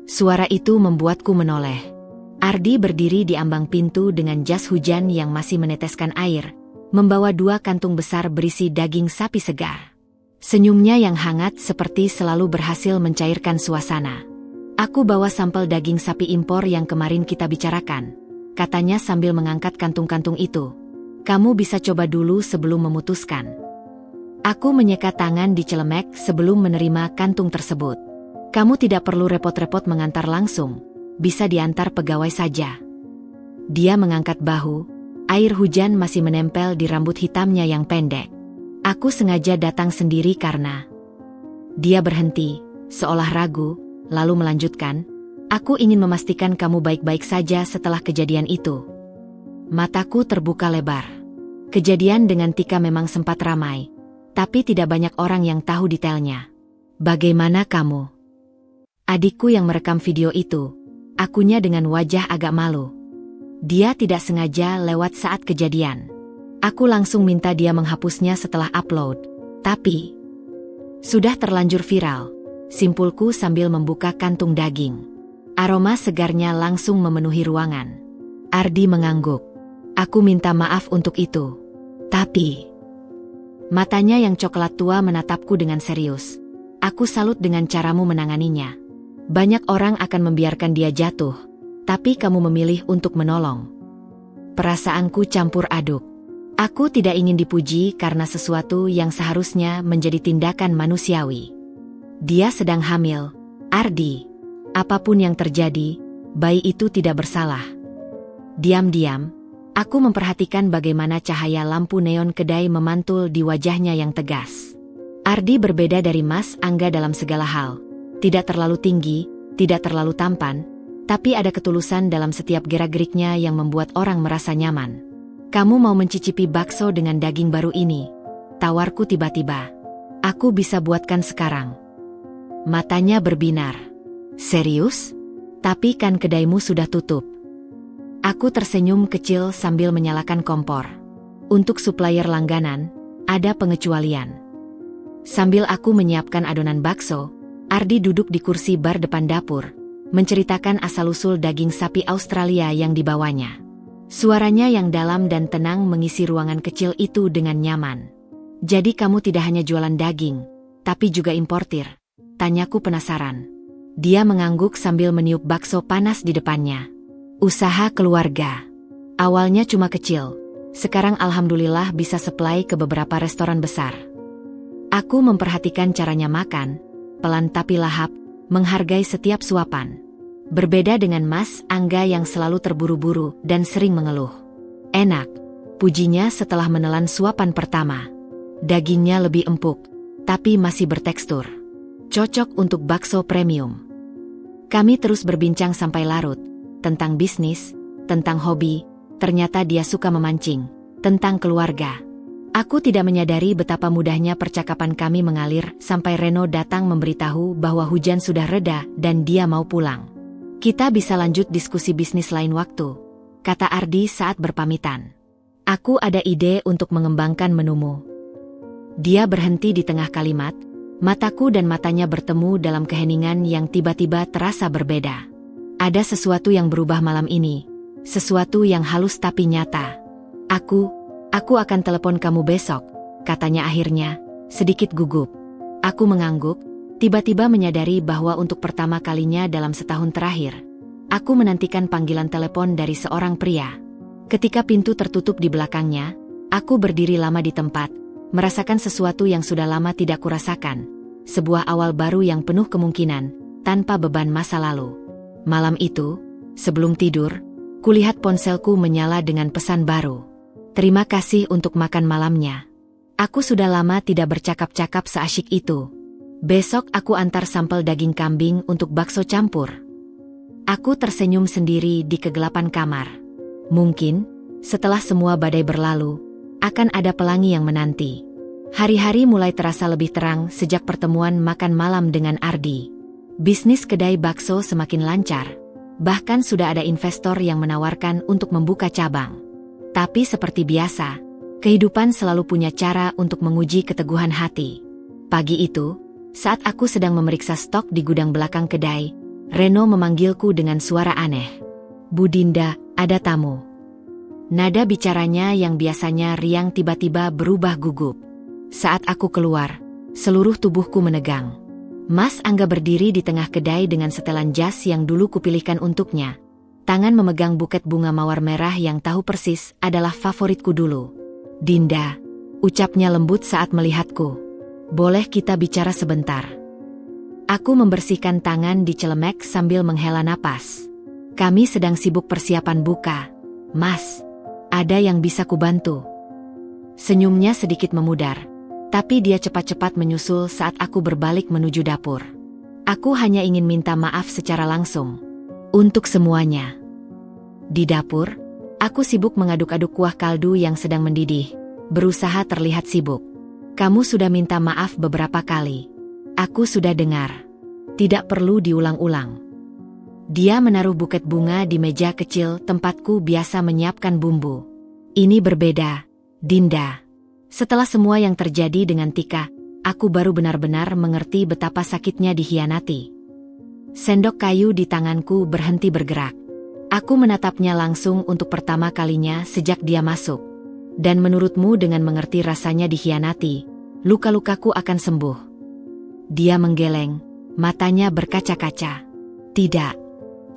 Speaker 1: Suara itu membuatku menoleh. Ardi berdiri di ambang pintu dengan jas hujan yang masih meneteskan air, membawa 2 kantung besar berisi daging sapi segar. Senyumnya yang hangat seperti selalu berhasil mencairkan suasana. "Aku bawa sampel daging sapi impor yang kemarin kita bicarakan," katanya sambil mengangkat kantung-kantung itu. "Kamu bisa coba dulu sebelum memutuskan." Aku menyeka tangan di celemek sebelum menerima kantung tersebut. "Kamu tidak perlu repot-repot mengantar langsung. Bisa diantar pegawai saja." Dia mengangkat bahu, air hujan masih menempel di rambut hitamnya yang pendek. Aku sengaja datang sendiri karena... Dia berhenti, seolah ragu, lalu melanjutkan, "Aku ingin memastikan kamu baik-baik saja setelah kejadian itu." Mataku terbuka lebar. Kejadian dengan Tika memang sempat ramai, tapi tidak banyak orang yang tahu detailnya. "Bagaimana kamu?" Adikku yang merekam video itu. Akunya dengan wajah agak malu. Dia tidak sengaja lewat saat kejadian. Aku langsung minta dia menghapusnya setelah upload. Tapi sudah terlanjur viral, simpulku sambil membuka kantung daging. Aroma segarnya langsung memenuhi ruangan. Ardi mengangguk. "Aku minta maaf untuk itu. Tapi..." Matanya yang coklat tua menatapku dengan serius. "Aku salut dengan caramu menanganinya. Banyak orang akan membiarkan dia jatuh, tapi kamu memilih untuk menolong." Perasaanku campur aduk. Aku tidak ingin dipuji karena sesuatu yang seharusnya menjadi tindakan manusiawi. Dia sedang hamil, Ardi. Apapun yang terjadi, bayi itu tidak bersalah. Diam-diam, aku memperhatikan bagaimana cahaya lampu neon kedai memantul di wajahnya yang tegas. Ardi berbeda dari Mas Angga dalam segala hal. Tidak terlalu tinggi, tidak terlalu tampan, tapi ada ketulusan dalam setiap gerak-geriknya yang membuat orang merasa nyaman. "Kamu mau mencicipi bakso dengan daging baru ini?" tawarku tiba-tiba. "Aku bisa buatkan sekarang." Matanya berbinar. "Serius? Tapi kan kedaimu sudah tutup." Aku tersenyum kecil sambil menyalakan kompor. "Untuk supplier langganan, ada pengecualian." Sambil aku menyiapkan adonan bakso, Ardi duduk di kursi bar depan dapur, menceritakan asal-usul daging sapi Australia yang dibawanya. Suaranya yang dalam dan tenang mengisi ruangan kecil itu dengan nyaman. "Jadi kamu tidak hanya jualan daging, tapi juga importir?" tanyaku penasaran. Dia mengangguk sambil meniup bakso panas di depannya. "Usaha keluarga. Awalnya cuma kecil, sekarang alhamdulillah bisa supply ke beberapa restoran besar." Aku memperhatikan caranya makan, pelan tapi lahap, menghargai setiap suapan. Berbeda dengan Mas Angga yang selalu terburu-buru dan sering mengeluh. "Enak," pujinya setelah menelan suapan pertama. "Dagingnya lebih empuk, tapi masih bertekstur. Cocok untuk bakso premium." Kami terus berbincang sampai larut, tentang bisnis, tentang hobi, ternyata dia suka memancing, tentang keluarga. Aku tidak menyadari betapa mudahnya percakapan kami mengalir sampai Reno datang memberitahu bahwa hujan sudah reda dan dia mau pulang. "Kita bisa lanjut diskusi bisnis lain waktu," kata Ardi saat berpamitan. "Aku ada ide untuk mengembangkan menumu." Dia berhenti di tengah kalimat, mataku dan matanya bertemu dalam keheningan yang tiba-tiba terasa berbeda. Ada sesuatu yang berubah malam ini, sesuatu yang halus tapi nyata. Aku akan telepon kamu besok," katanya akhirnya, sedikit gugup. Aku mengangguk, tiba-tiba menyadari bahwa untuk pertama kalinya dalam setahun terakhir, aku menantikan panggilan telepon dari seorang pria. Ketika pintu tertutup di belakangnya, aku berdiri lama di tempat, merasakan sesuatu yang sudah lama tidak kurasakan. Sebuah awal baru yang penuh kemungkinan, tanpa beban masa lalu. Malam itu, sebelum tidur, kulihat ponselku menyala dengan pesan baru. Terima kasih untuk makan malamnya. Aku sudah lama tidak bercakap-cakap seasyik itu. Besok aku antar sampel daging kambing untuk bakso campur. Aku tersenyum sendiri di kegelapan kamar. Mungkin, setelah semua badai berlalu, akan ada pelangi yang menanti. Hari-hari mulai terasa lebih terang sejak pertemuan makan malam dengan Ardi. Bisnis kedai bakso semakin lancar. Bahkan sudah ada investor yang menawarkan untuk membuka cabang. Tapi seperti biasa, kehidupan selalu punya cara untuk menguji keteguhan hati. Pagi itu, saat aku sedang memeriksa stok di gudang belakang kedai, Reno memanggilku dengan suara aneh. Bu Dinda, ada tamu. Nada bicaranya yang biasanya riang tiba-tiba berubah gugup. Saat aku keluar, seluruh tubuhku menegang. Mas Angga berdiri di tengah kedai dengan setelan jas yang dulu kupilihkan untuknya. Tangan memegang buket bunga mawar merah yang tahu persis adalah favoritku dulu. Dinda, ucapnya lembut saat melihatku. Boleh kita bicara sebentar? Aku membersihkan tangan di celemek sambil menghela napas. Kami sedang sibuk persiapan buka. Mas, ada yang bisa kubantu? Senyumnya sedikit memudar, tapi dia cepat-cepat menyusul saat aku berbalik menuju dapur. Aku hanya ingin minta maaf secara langsung. Untuk semuanya. Di dapur, aku sibuk mengaduk-aduk kuah kaldu yang sedang mendidih, berusaha terlihat sibuk. Kamu sudah minta maaf beberapa kali. Aku sudah dengar. Tidak perlu diulang-ulang. Dia menaruh buket bunga di meja kecil tempatku biasa menyiapkan bumbu. Ini berbeda, Dinda. Setelah semua yang terjadi dengan Tika, aku baru benar-benar mengerti betapa sakitnya dikhianati. Sendok kayu di tanganku berhenti bergerak. Aku menatapnya langsung untuk pertama kalinya sejak dia masuk. Dan menurutmu dengan mengerti rasanya dikhianati, luka-lukaku akan sembuh? Dia menggeleng, matanya berkaca-kaca. Tidak.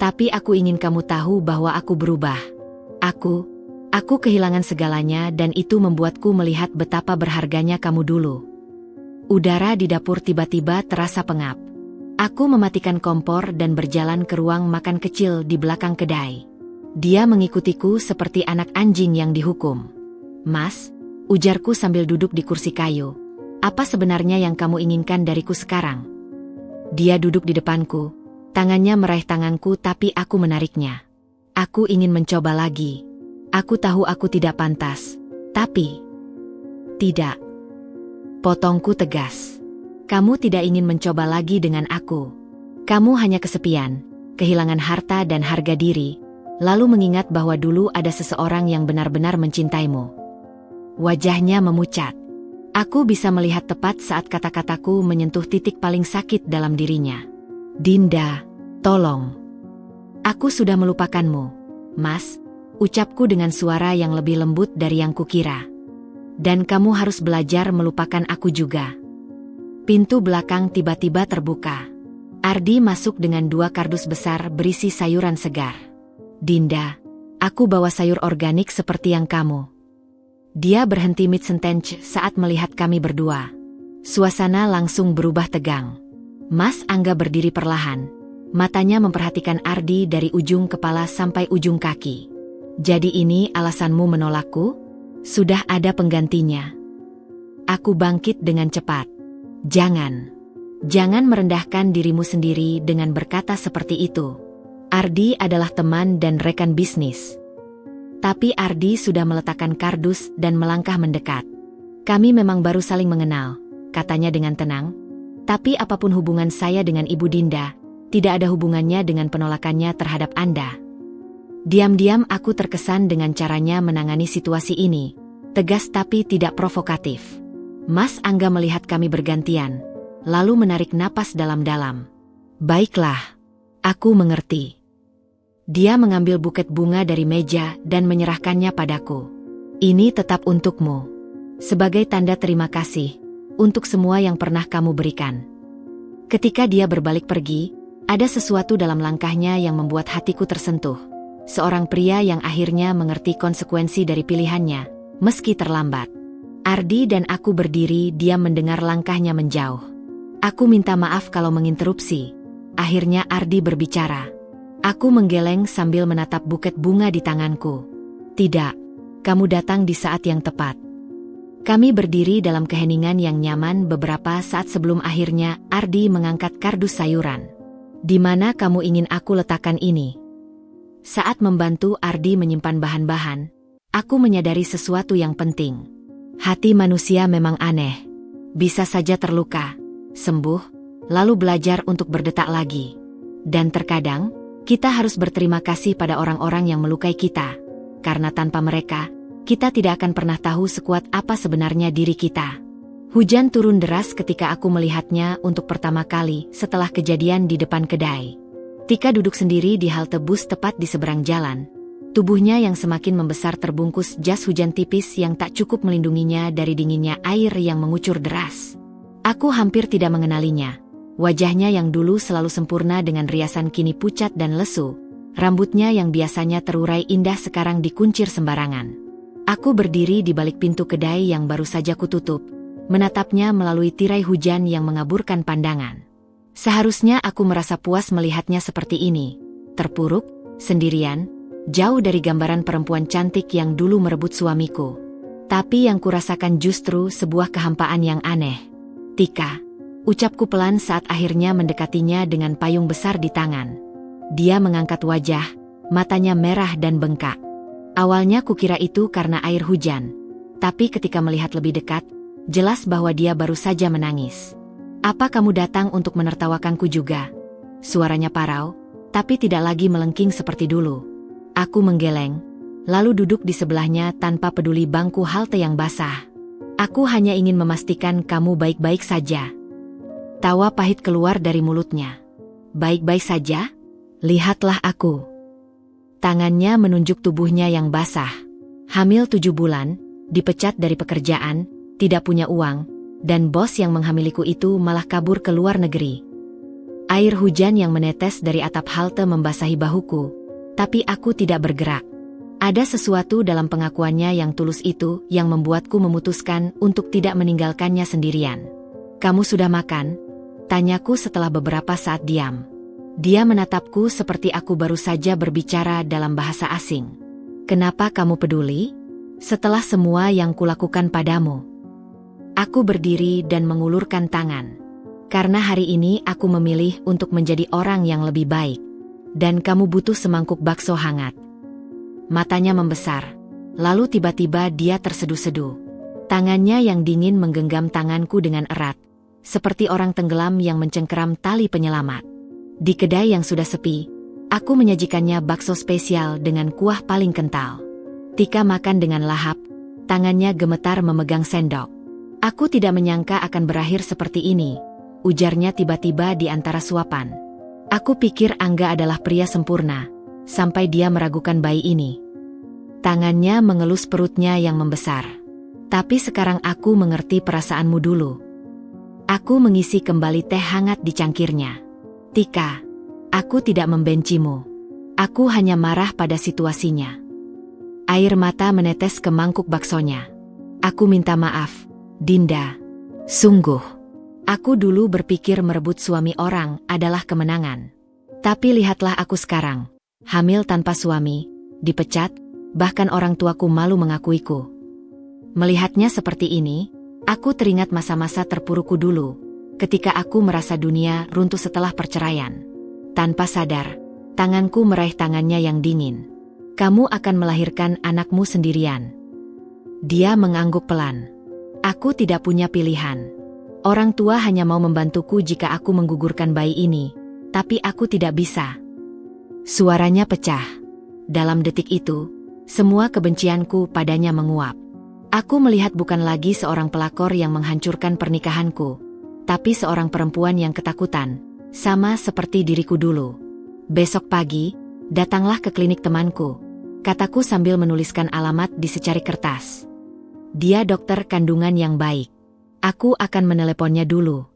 Speaker 1: Tapi aku ingin kamu tahu bahwa aku berubah. Aku kehilangan segalanya dan itu membuatku melihat betapa berharganya kamu dulu. Udara di dapur tiba-tiba terasa pengap. Aku mematikan kompor dan berjalan ke ruang makan kecil di belakang kedai. Dia mengikutiku seperti anak anjing yang dihukum. Mas, ujarku sambil duduk di kursi kayu. Apa sebenarnya yang kamu inginkan dariku sekarang? Dia duduk di depanku, tangannya meraih tanganku tapi aku menariknya. Aku ingin mencoba lagi. Aku tahu aku tidak pantas, tapi... Tidak. Potongku tegas. Kamu tidak ingin mencoba lagi dengan aku. Kamu hanya kesepian, kehilangan harta dan harga diri, lalu mengingat bahwa dulu ada seseorang yang benar-benar mencintaimu. Wajahnya memucat. Aku bisa melihat tepat saat kata-kataku menyentuh titik paling sakit dalam dirinya. Dinda, tolong. Aku sudah melupakanmu, Mas, ucapku dengan suara yang lebih lembut dari yang kukira. Dan kamu harus belajar melupakan aku juga. Pintu belakang tiba-tiba terbuka. Ardi masuk dengan 2 kardus besar berisi sayuran segar. Dinda, aku bawa sayur organik seperti yang kamu. Dia berhenti mid-sentence saat melihat kami berdua. Suasana langsung berubah tegang. Mas Angga berdiri perlahan. Matanya memperhatikan Ardi dari ujung kepala sampai ujung kaki. Jadi ini alasanmu menolakku? Sudah ada penggantinya. Aku bangkit dengan cepat. Jangan merendahkan dirimu sendiri dengan berkata seperti itu. Ardi adalah teman dan rekan bisnis. Tapi Ardi sudah meletakkan kardus dan melangkah mendekat. Kami memang baru saling mengenal, katanya dengan tenang. Tapi apapun hubungan saya dengan Ibu Dinda, tidak ada hubungannya dengan penolakannya terhadap Anda. Diam-diam aku terkesan dengan caranya menangani situasi ini. Tegas tapi tidak provokatif. Mas Angga melihat kami bergantian, lalu menarik napas dalam-dalam. Baiklah, aku mengerti. Dia mengambil buket bunga dari meja dan menyerahkannya padaku. Ini tetap untukmu. Sebagai tanda terima kasih, untuk semua yang pernah kamu berikan. Ketika dia berbalik pergi, ada sesuatu dalam langkahnya yang membuat hatiku tersentuh. seorang pria yang akhirnya mengerti konsekuensi dari pilihannya, meski terlambat. Ardi dan aku berdiri diam mendengar langkahnya menjauh. Aku minta maaf kalau menginterupsi. Akhirnya Ardi berbicara. Aku menggeleng sambil menatap buket bunga di tanganku. Tidak, kamu datang di saat yang tepat. Kami berdiri dalam keheningan yang nyaman beberapa saat sebelum akhirnya Ardi mengangkat kardus sayuran. Di mana kamu ingin aku letakkan ini? Saat membantu Ardi menyimpan bahan-bahan, aku menyadari sesuatu yang penting. Hati manusia memang aneh. Bisa saja terluka, sembuh, lalu belajar untuk berdetak lagi. Dan terkadang, kita harus berterima kasih pada orang-orang yang melukai kita. Karena tanpa mereka, kita tidak akan pernah tahu sekuat apa sebenarnya diri kita. Hujan turun deras ketika aku melihatnya untuk pertama kali setelah kejadian di depan kedai. Tika duduk sendiri di halte bus tepat di seberang jalan. Tubuhnya yang semakin membesar terbungkus jas hujan tipis yang tak cukup melindunginya dari dinginnya air yang mengucur deras. Aku hampir tidak mengenalinya. Wajahnya yang dulu selalu sempurna dengan riasan kini pucat dan lesu. Rambutnya yang biasanya terurai indah sekarang dikuncir sembarangan. Aku berdiri di balik pintu kedai yang baru saja kututup, menatapnya melalui tirai hujan yang mengaburkan pandangan. Seharusnya aku merasa puas melihatnya seperti ini, terpuruk, sendirian, jauh dari gambaran perempuan cantik yang dulu merebut suamiku. Tapi yang kurasakan justru sebuah kehampaan yang aneh. Tika, ucapku pelan saat akhirnya mendekatinya dengan payung besar di tangan. Dia mengangkat wajah, matanya merah dan bengkak. Awalnya kukira itu karena air hujan, tapi ketika melihat lebih dekat, jelas bahwa dia baru saja menangis. Apa kamu datang untuk menertawakanku juga? Suaranya parau, tapi tidak lagi melengking seperti dulu. Aku menggeleng, lalu duduk di sebelahnya tanpa peduli bangku halte yang basah. Aku hanya ingin memastikan kamu baik-baik saja. Tawa pahit keluar dari mulutnya. Baik-baik saja? Lihatlah aku. Tangannya menunjuk tubuhnya yang basah. Hamil 7 bulan, dipecat dari pekerjaan, tidak punya uang, dan bos yang menghamiliku itu malah kabur ke luar negeri. Air hujan yang menetes dari atap halte membasahi bahuku, tapi aku tidak bergerak. Ada sesuatu dalam pengakuannya yang tulus itu yang membuatku memutuskan untuk tidak meninggalkannya sendirian. Kamu sudah makan? Tanyaku setelah beberapa saat diam. Dia menatapku seperti aku baru saja berbicara dalam bahasa asing. Kenapa kamu peduli? Setelah semua yang kulakukan padamu. Aku berdiri dan mengulurkan tangan. Karena hari ini aku memilih untuk menjadi orang yang lebih baik. Dan kamu butuh semangkuk bakso hangat. Matanya membesar. Lalu tiba-tiba dia terseduh-seduh. Tangannya yang dingin menggenggam tanganku dengan erat. Seperti orang tenggelam yang mencengkeram tali penyelamat. Di kedai yang sudah sepi, aku menyajikannya bakso spesial dengan kuah paling kental. Tika makan dengan lahap, tangannya gemetar memegang sendok. Aku tidak menyangka akan berakhir seperti ini, ujarnya tiba-tiba di antara suapan. Aku pikir Angga adalah pria sempurna, sampai dia meragukan bayi ini. Tangannya mengelus perutnya yang membesar. Tapi sekarang aku mengerti perasaanmu dulu. Aku mengisi kembali teh hangat di cangkirnya. Tika, aku tidak membencimu. Aku hanya marah pada situasinya. Air mata menetes ke mangkuk baksonya. Aku minta maaf, Dinda. Sungguh. Aku dulu berpikir merebut suami orang adalah kemenangan. Tapi lihatlah aku sekarang. Hamil tanpa suami, dipecat, bahkan orang tuaku malu mengakuiku. Melihatnya seperti ini, aku teringat masa-masa terpurukku dulu. Ketika aku merasa dunia runtuh setelah perceraian. Tanpa sadar, tanganku meraih tangannya yang dingin. Kamu akan melahirkan anakmu sendirian. Dia mengangguk pelan. Aku tidak punya pilihan. Orang tua hanya mau membantuku jika aku menggugurkan bayi ini, tapi aku tidak bisa. Suaranya pecah. Dalam detik itu, semua kebencianku padanya menguap. Aku melihat bukan lagi seorang pelakor yang menghancurkan pernikahanku, tapi seorang perempuan yang ketakutan, sama seperti diriku dulu. Besok pagi, datanglah ke klinik temanku, kataku sambil menuliskan alamat di secari kertas. Dia dokter kandungan yang baik. Aku akan meneleponnya dulu.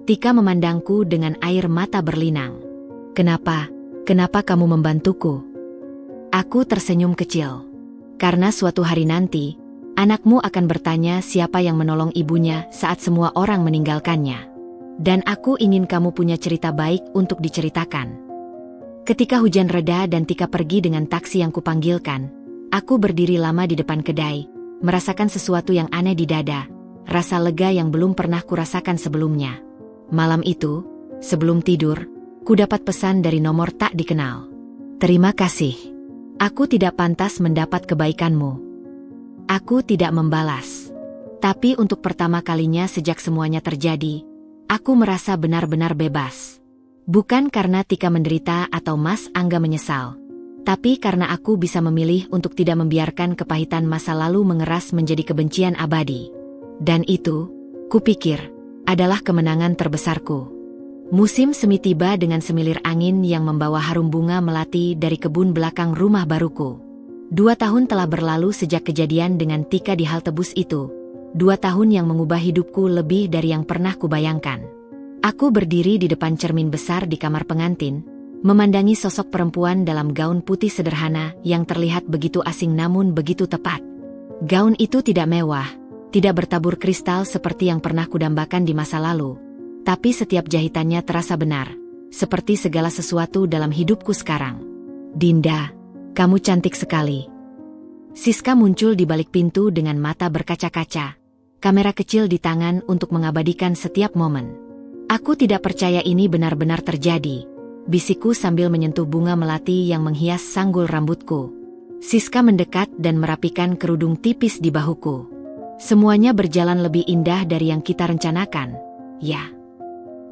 Speaker 1: Tika memandangku dengan air mata berlinang. Kenapa kamu membantuku? Aku tersenyum kecil. Karena suatu hari nanti, anakmu akan bertanya siapa yang menolong ibunya saat semua orang meninggalkannya. Dan aku ingin kamu punya cerita baik untuk diceritakan. Ketika hujan reda dan Tika pergi dengan taksi yang kupanggilkan, aku berdiri lama di depan kedai, merasakan sesuatu yang aneh di dada, rasa lega yang belum pernah kurasakan sebelumnya. Malam itu, sebelum tidur, ku dapat pesan dari nomor tak dikenal. Terima kasih. Aku tidak pantas mendapat kebaikanmu. Aku tidak membalas. Tapi untuk pertama kalinya sejak semuanya terjadi, aku merasa benar-benar bebas. Bukan karena Tika menderita atau Mas Angga menyesal, tapi karena aku bisa memilih untuk tidak membiarkan kepahitan masa lalu mengeras menjadi kebencian abadi. Dan itu, kupikir, adalah kemenangan terbesarku. Musim semi tiba dengan semilir angin yang membawa harum bunga melati dari kebun belakang rumah baruku. 2 tahun telah berlalu sejak kejadian dengan Tika di halte bus itu. 2 tahun yang mengubah hidupku lebih dari yang pernah kubayangkan. Aku berdiri di depan cermin besar di kamar pengantin, memandangi sosok perempuan dalam gaun putih sederhana yang terlihat begitu asing namun begitu tepat. Gaun itu tidak mewah, tidak bertabur kristal seperti yang pernah kudambakan di masa lalu. Tapi setiap jahitannya terasa benar, seperti segala sesuatu dalam hidupku sekarang. Dinda, kamu cantik sekali. Siska muncul di balik pintu dengan mata berkaca-kaca, kamera kecil di tangan untuk mengabadikan setiap momen. Aku tidak percaya ini benar-benar terjadi, bisikku sambil menyentuh bunga melati yang menghias sanggul rambutku. Siska mendekat dan merapikan kerudung tipis di bahuku. Semuanya berjalan lebih indah dari yang kita rencanakan, ya.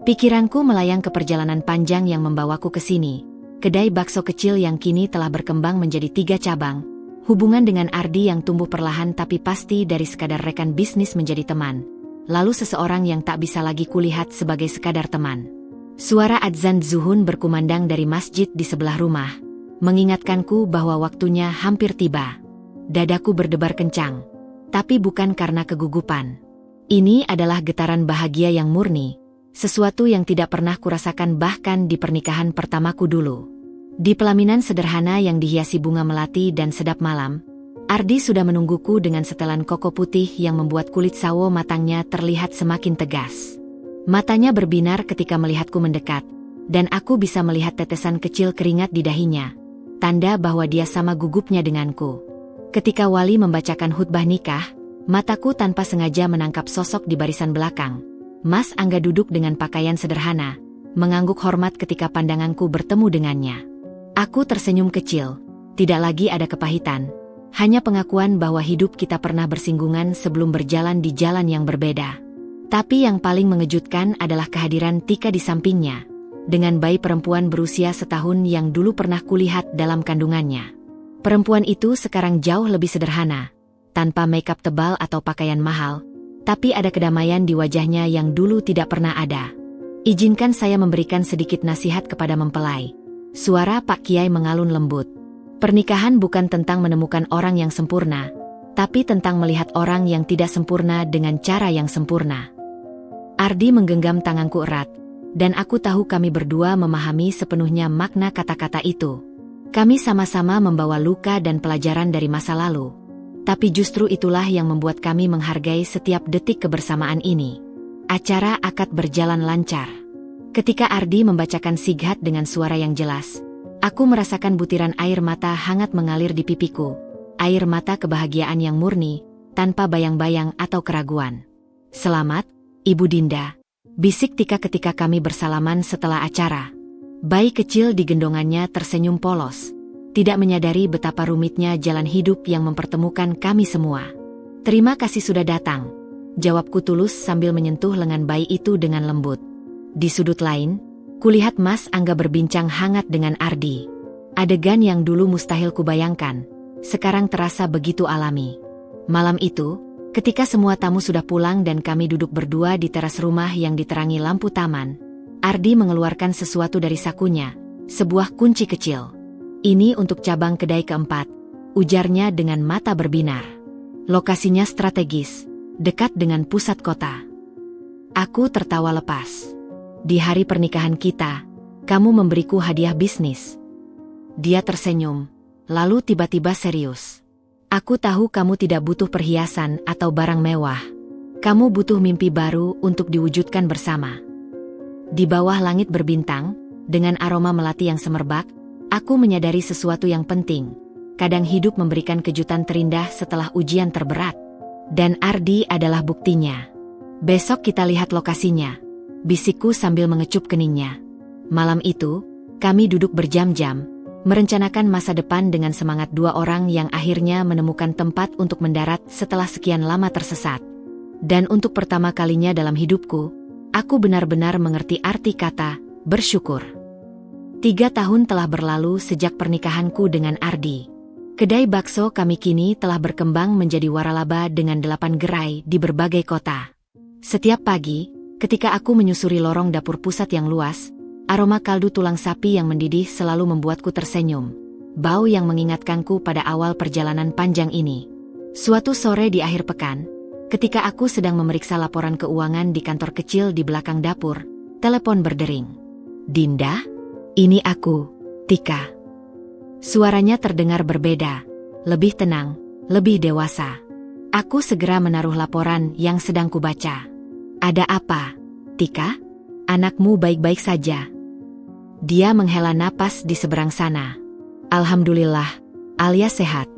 Speaker 1: Pikiranku melayang ke perjalanan panjang yang membawaku ke sini, kedai bakso kecil yang kini telah berkembang menjadi 3 cabang, hubungan dengan Ardi yang tumbuh perlahan tapi pasti dari sekadar rekan bisnis menjadi teman, lalu seseorang yang tak bisa lagi kulihat sebagai sekadar teman. Suara adzan zuhur berkumandang dari masjid di sebelah rumah, mengingatkanku bahwa waktunya hampir tiba. Dadaku berdebar kencang, tapi bukan karena kegugupan. Ini adalah getaran bahagia yang murni, sesuatu yang tidak pernah kurasakan bahkan di pernikahan pertamaku dulu. Di pelaminan sederhana yang dihiasi bunga melati dan sedap malam, Ardi sudah menungguku dengan setelan koko putih yang membuat kulit sawo matangnya terlihat semakin tegas. Matanya berbinar ketika melihatku mendekat, dan aku bisa melihat tetesan kecil keringat di dahinya, tanda bahwa dia sama gugupnya denganku. Ketika wali membacakan khutbah nikah, mataku tanpa sengaja menangkap sosok di barisan belakang. Mas Angga duduk dengan pakaian sederhana, mengangguk hormat ketika pandanganku bertemu dengannya. Aku tersenyum kecil, tidak lagi ada kepahitan, hanya pengakuan bahwa hidup kita pernah bersinggungan sebelum berjalan di jalan yang berbeda. Tapi yang paling mengejutkan adalah kehadiran Tika di sampingnya, dengan bayi perempuan berusia setahun yang dulu pernah kulihat dalam kandungannya. Perempuan itu sekarang jauh lebih sederhana, tanpa makeup tebal atau pakaian mahal, tapi ada kedamaian di wajahnya yang dulu tidak pernah ada. Izinkan saya memberikan sedikit nasihat kepada mempelai. Suara Pak Kiai mengalun lembut. Pernikahan bukan tentang menemukan orang yang sempurna, tapi tentang melihat orang yang tidak sempurna dengan cara yang sempurna. Ardi menggenggam tanganku erat, dan aku tahu kami berdua memahami sepenuhnya makna kata-kata itu. Kami sama-sama membawa luka dan pelajaran dari masa lalu. Tapi justru itulah yang membuat kami menghargai setiap detik kebersamaan ini. Acara akad berjalan lancar. Ketika Ardi membacakan sighat dengan suara yang jelas, aku merasakan butiran air mata hangat mengalir di pipiku. Air mata kebahagiaan yang murni, tanpa bayang-bayang atau keraguan. Selamat, Ibu Dinda, bisik Tika ketika kami bersalaman setelah acara. Bayi kecil di gendongannya tersenyum polos, tidak menyadari betapa rumitnya jalan hidup yang mempertemukan kami semua. Terima kasih sudah datang, jawabku tulus sambil menyentuh lengan bayi itu dengan lembut. Di sudut lain, kulihat Mas Angga berbincang hangat dengan Ardi. Adegan yang dulu mustahil kubayangkan, sekarang terasa begitu alami. Malam itu, ketika semua tamu sudah pulang dan kami duduk berdua di teras rumah yang diterangi lampu taman, Ardi mengeluarkan sesuatu dari sakunya, sebuah kunci kecil. Ini untuk cabang kedai keempat, ujarnya dengan mata berbinar. Lokasinya strategis, dekat dengan pusat kota. Aku tertawa lepas. Di hari pernikahan kita, kamu memberiku hadiah bisnis. Dia tersenyum, lalu tiba-tiba serius. Aku tahu kamu tidak butuh perhiasan atau barang mewah. Kamu butuh mimpi baru untuk diwujudkan bersama. Di bawah langit berbintang, dengan aroma melati yang semerbak, aku menyadari sesuatu yang penting. Kadang hidup memberikan kejutan terindah setelah ujian terberat. Dan Ardi adalah buktinya. Besok kita lihat lokasinya, bisikku sambil mengecup keningnya. Malam itu, kami duduk berjam-jam, merencanakan masa depan dengan semangat dua orang yang akhirnya menemukan tempat untuk mendarat setelah sekian lama tersesat. Dan untuk pertama kalinya dalam hidupku, aku benar-benar mengerti arti kata bersyukur. 3 tahun telah berlalu sejak pernikahanku dengan Ardi. Kedai bakso kami kini telah berkembang menjadi waralaba dengan 8 gerai di berbagai kota. Setiap pagi, ketika aku menyusuri lorong dapur pusat yang luas, aroma kaldu tulang sapi yang mendidih selalu membuatku tersenyum. Bau yang mengingatkanku pada awal perjalanan panjang ini. Suatu sore di akhir pekan, ketika aku sedang memeriksa laporan keuangan di kantor kecil di belakang dapur, telepon berdering. "Dinda? Ini aku, Tika." Suaranya terdengar berbeda, lebih tenang, lebih dewasa. Aku segera menaruh laporan yang sedang kubaca. "Ada apa, Tika? Anakmu baik-baik saja?" Dia menghela napas di seberang sana. "Alhamdulillah, Alia sehat.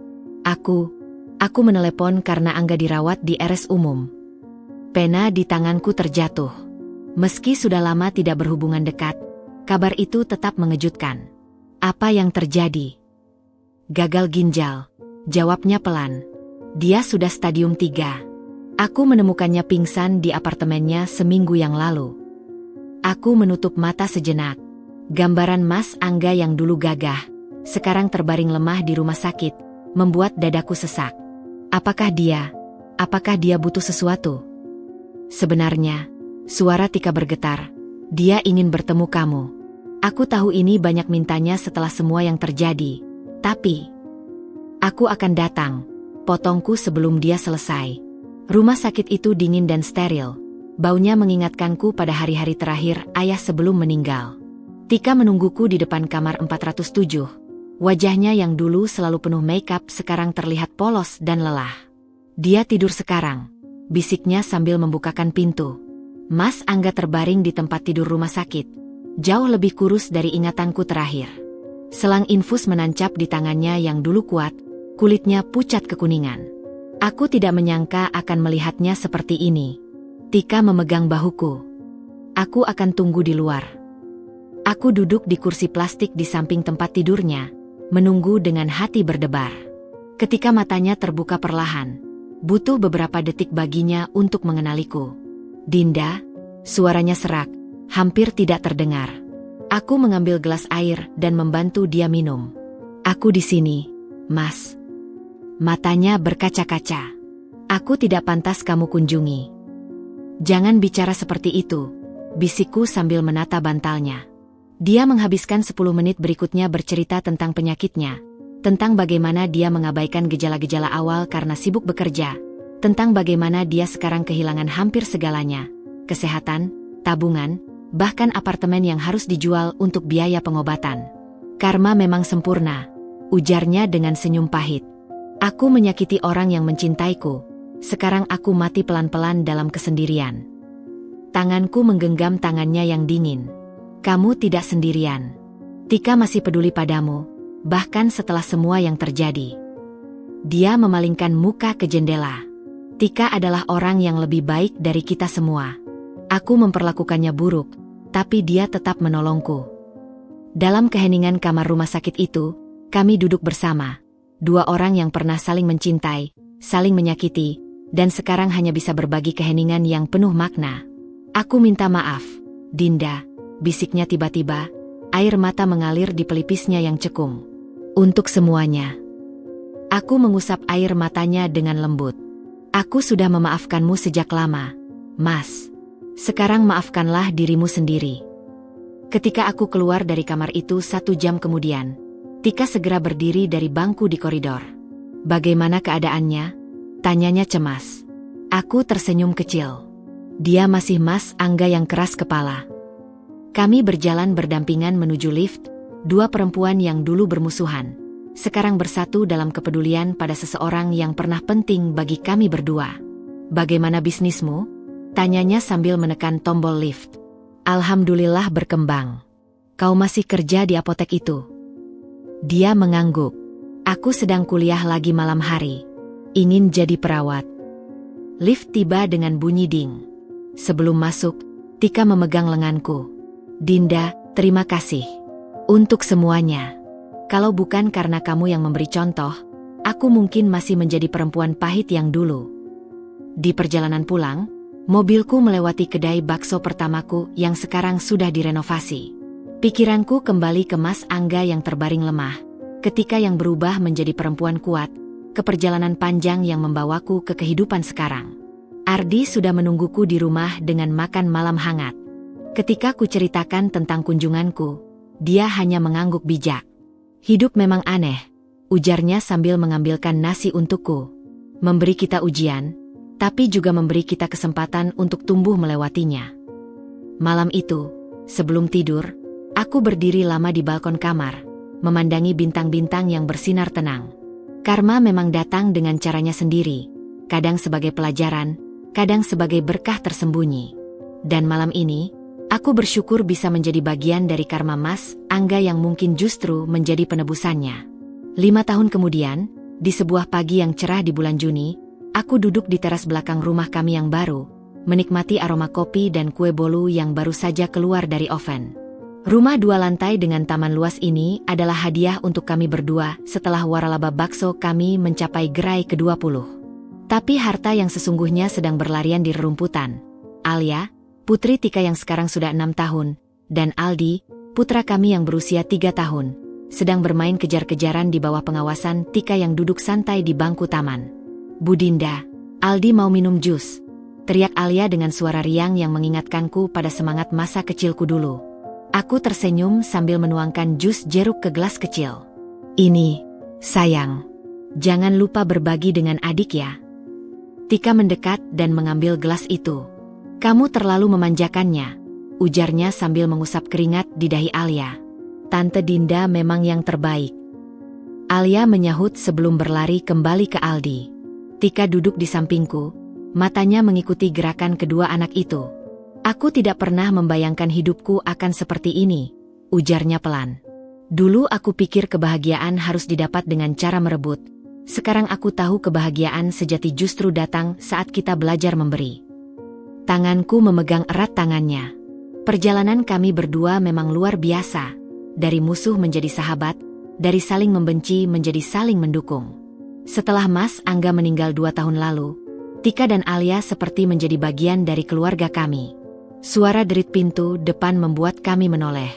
Speaker 1: Aku menelepon karena Angga dirawat di RS umum." Pena di tanganku terjatuh. Meski sudah lama tidak berhubungan dekat, kabar itu tetap mengejutkan. "Apa yang terjadi?" "Gagal ginjal," jawabnya pelan. "Dia sudah stadium 3. Aku menemukannya pingsan di apartemennya seminggu yang lalu." Aku menutup mata sejenak. Gambaran Mas Angga yang dulu gagah, sekarang terbaring lemah di rumah sakit, membuat dadaku sesak. Apakah dia butuh sesuatu? Sebenarnya, suara Tika bergetar. "Dia ingin bertemu kamu. Aku tahu ini banyak mintanya setelah semua yang terjadi. Tapi, aku akan datang," potongku sebelum dia selesai. Rumah sakit itu dingin dan steril. Baunya mengingatkanku pada hari-hari terakhir ayah sebelum meninggal. Tika menungguku di depan kamar 407. Wajahnya yang dulu selalu penuh makeup sekarang terlihat polos dan lelah. "Dia tidur sekarang," bisiknya sambil membukakan pintu. Mas Angga terbaring di tempat tidur rumah sakit, jauh lebih kurus dari ingatanku terakhir. Selang infus menancap di tangannya yang dulu kuat, kulitnya pucat kekuningan. Aku tidak menyangka akan melihatnya seperti ini. Tika memegang bahuku. "Aku akan tunggu di luar." Aku duduk di kursi plastik di samping tempat tidurnya, menunggu dengan hati berdebar. Ketika matanya terbuka perlahan, butuh beberapa detik baginya untuk mengenaliku. "Dinda," suaranya serak, hampir tidak terdengar. Aku mengambil gelas air dan membantu dia minum. "Aku di sini, Mas." Matanya berkaca-kaca. "Aku tidak pantas kamu kunjungi." "Jangan bicara seperti itu," bisikku sambil menata bantalnya. Dia menghabiskan 10 menit berikutnya bercerita tentang penyakitnya, tentang bagaimana dia mengabaikan gejala-gejala awal karena sibuk bekerja, tentang bagaimana dia sekarang kehilangan hampir segalanya, kesehatan, tabungan, bahkan apartemen yang harus dijual untuk biaya pengobatan. "Karma memang sempurna," ujarnya dengan senyum pahit. "Aku menyakiti orang yang mencintaiku, sekarang aku mati pelan-pelan dalam kesendirian." Tanganku menggenggam tangannya yang dingin. "Kamu tidak sendirian. Tika masih peduli padamu, bahkan setelah semua yang terjadi." Dia memalingkan muka ke jendela. "Tika adalah orang yang lebih baik dari kita semua. Aku memperlakukannya buruk, tapi dia tetap menolongku." Dalam keheningan kamar rumah sakit itu, kami duduk bersama. 2 orang yang pernah saling mencintai, saling menyakiti, dan sekarang hanya bisa berbagi keheningan yang penuh makna. "Aku minta maaf, Dinda," bisiknya tiba-tiba, air mata mengalir di pelipisnya yang cekung. "Untuk semuanya." Aku mengusap air matanya dengan lembut. "Aku sudah memaafkanmu sejak lama, Mas. Sekarang maafkanlah dirimu sendiri." Ketika aku keluar dari kamar itu 1 jam kemudian, Tika segera berdiri dari bangku di koridor. "Bagaimana keadaannya?" tanyanya cemas. Aku tersenyum kecil. Dia masih Mas Angga yang keras kepala. Kami berjalan berdampingan menuju lift, 2 perempuan yang dulu bermusuhan. sekarang bersatu dalam kepedulian pada seseorang yang pernah penting bagi kami berdua. Bagaimana bisnismu? Tanyanya sambil menekan tombol lift. Alhamdulillah berkembang. Kau masih kerja di apotek itu? Dia mengangguk. Aku sedang kuliah lagi malam hari. Ingin jadi perawat. Lift tiba dengan bunyi ding. Sebelum masuk, Tika memegang lenganku. Dinda, terima kasih. Untuk semuanya. Kalau bukan karena kamu yang memberi contoh, aku mungkin masih menjadi perempuan pahit yang dulu. Di perjalanan pulang, mobilku melewati kedai bakso pertamaku yang sekarang sudah direnovasi. Pikiranku kembali ke Mas Angga yang terbaring lemah, ketika yang berubah menjadi perempuan kuat, ke perjalanan panjang yang membawaku ke kehidupan sekarang. Ardi sudah menungguku di rumah dengan makan malam hangat. Ketika ku ceritakan tentang kunjunganku, dia hanya mengangguk bijak. Hidup memang aneh, ujarnya sambil mengambilkan nasi untukku. Memberi kita ujian, tapi juga memberi kita kesempatan untuk tumbuh melewatinya. Malam itu, sebelum tidur, aku berdiri lama di balkon kamar, memandangi bintang-bintang yang bersinar tenang. Karma memang datang dengan caranya sendiri, kadang sebagai pelajaran, kadang sebagai berkah tersembunyi. Dan malam ini, aku bersyukur bisa menjadi bagian dari karma Mas Angga yang mungkin justru menjadi penebusannya. 5 tahun kemudian, di sebuah pagi yang cerah di bulan Juni, aku duduk di teras belakang rumah kami yang baru, menikmati aroma kopi dan kue bolu yang baru saja keluar dari oven. Rumah 2 lantai dengan taman luas ini adalah hadiah untuk kami berdua setelah waralaba bakso kami mencapai gerai ke-20. Tapi harta yang sesungguhnya sedang berlarian di rerumputan. Alia, putri Tika yang sekarang sudah 6 tahun, dan Aldi, putra kami yang berusia 3 tahun, sedang bermain kejar-kejaran di bawah pengawasan Tika yang duduk santai di bangku taman. Bu Dinda, Aldi mau minum jus, teriak Alia dengan suara riang yang mengingatkanku pada semangat masa kecilku dulu. Aku tersenyum sambil menuangkan jus jeruk ke gelas kecil. Ini, sayang, jangan lupa berbagi dengan adik ya. Tika mendekat dan mengambil gelas itu. Kamu terlalu memanjakannya, ujarnya sambil mengusap keringat di dahi Alia. Tante Dinda memang yang terbaik. Alia menyahut sebelum berlari kembali ke Aldi. Tika duduk di sampingku, matanya mengikuti gerakan kedua anak itu. Aku tidak pernah membayangkan hidupku akan seperti ini, ujarnya pelan. Dulu aku pikir kebahagiaan harus didapat dengan cara merebut. Sekarang aku tahu kebahagiaan sejati justru datang saat kita belajar memberi. Tanganku memegang erat tangannya. Perjalanan kami berdua memang luar biasa. Dari musuh menjadi sahabat, dari saling membenci menjadi saling mendukung. Setelah Mas Angga meninggal 2 tahun lalu, Tika dan Alia seperti menjadi bagian dari keluarga kami. Suara derit pintu depan membuat kami menoleh.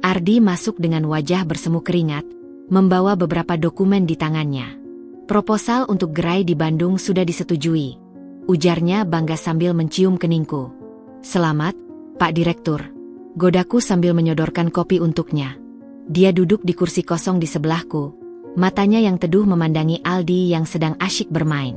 Speaker 1: Ardi masuk dengan wajah bersemu keringat, membawa beberapa dokumen di tangannya. Proposal untuk gerai di Bandung sudah disetujui, ujarnya bangga sambil mencium keningku. Selamat, Pak Direktur, godaku sambil menyodorkan kopi untuknya. Dia duduk di kursi kosong di sebelahku, matanya yang teduh memandangi Aldi yang sedang asyik bermain.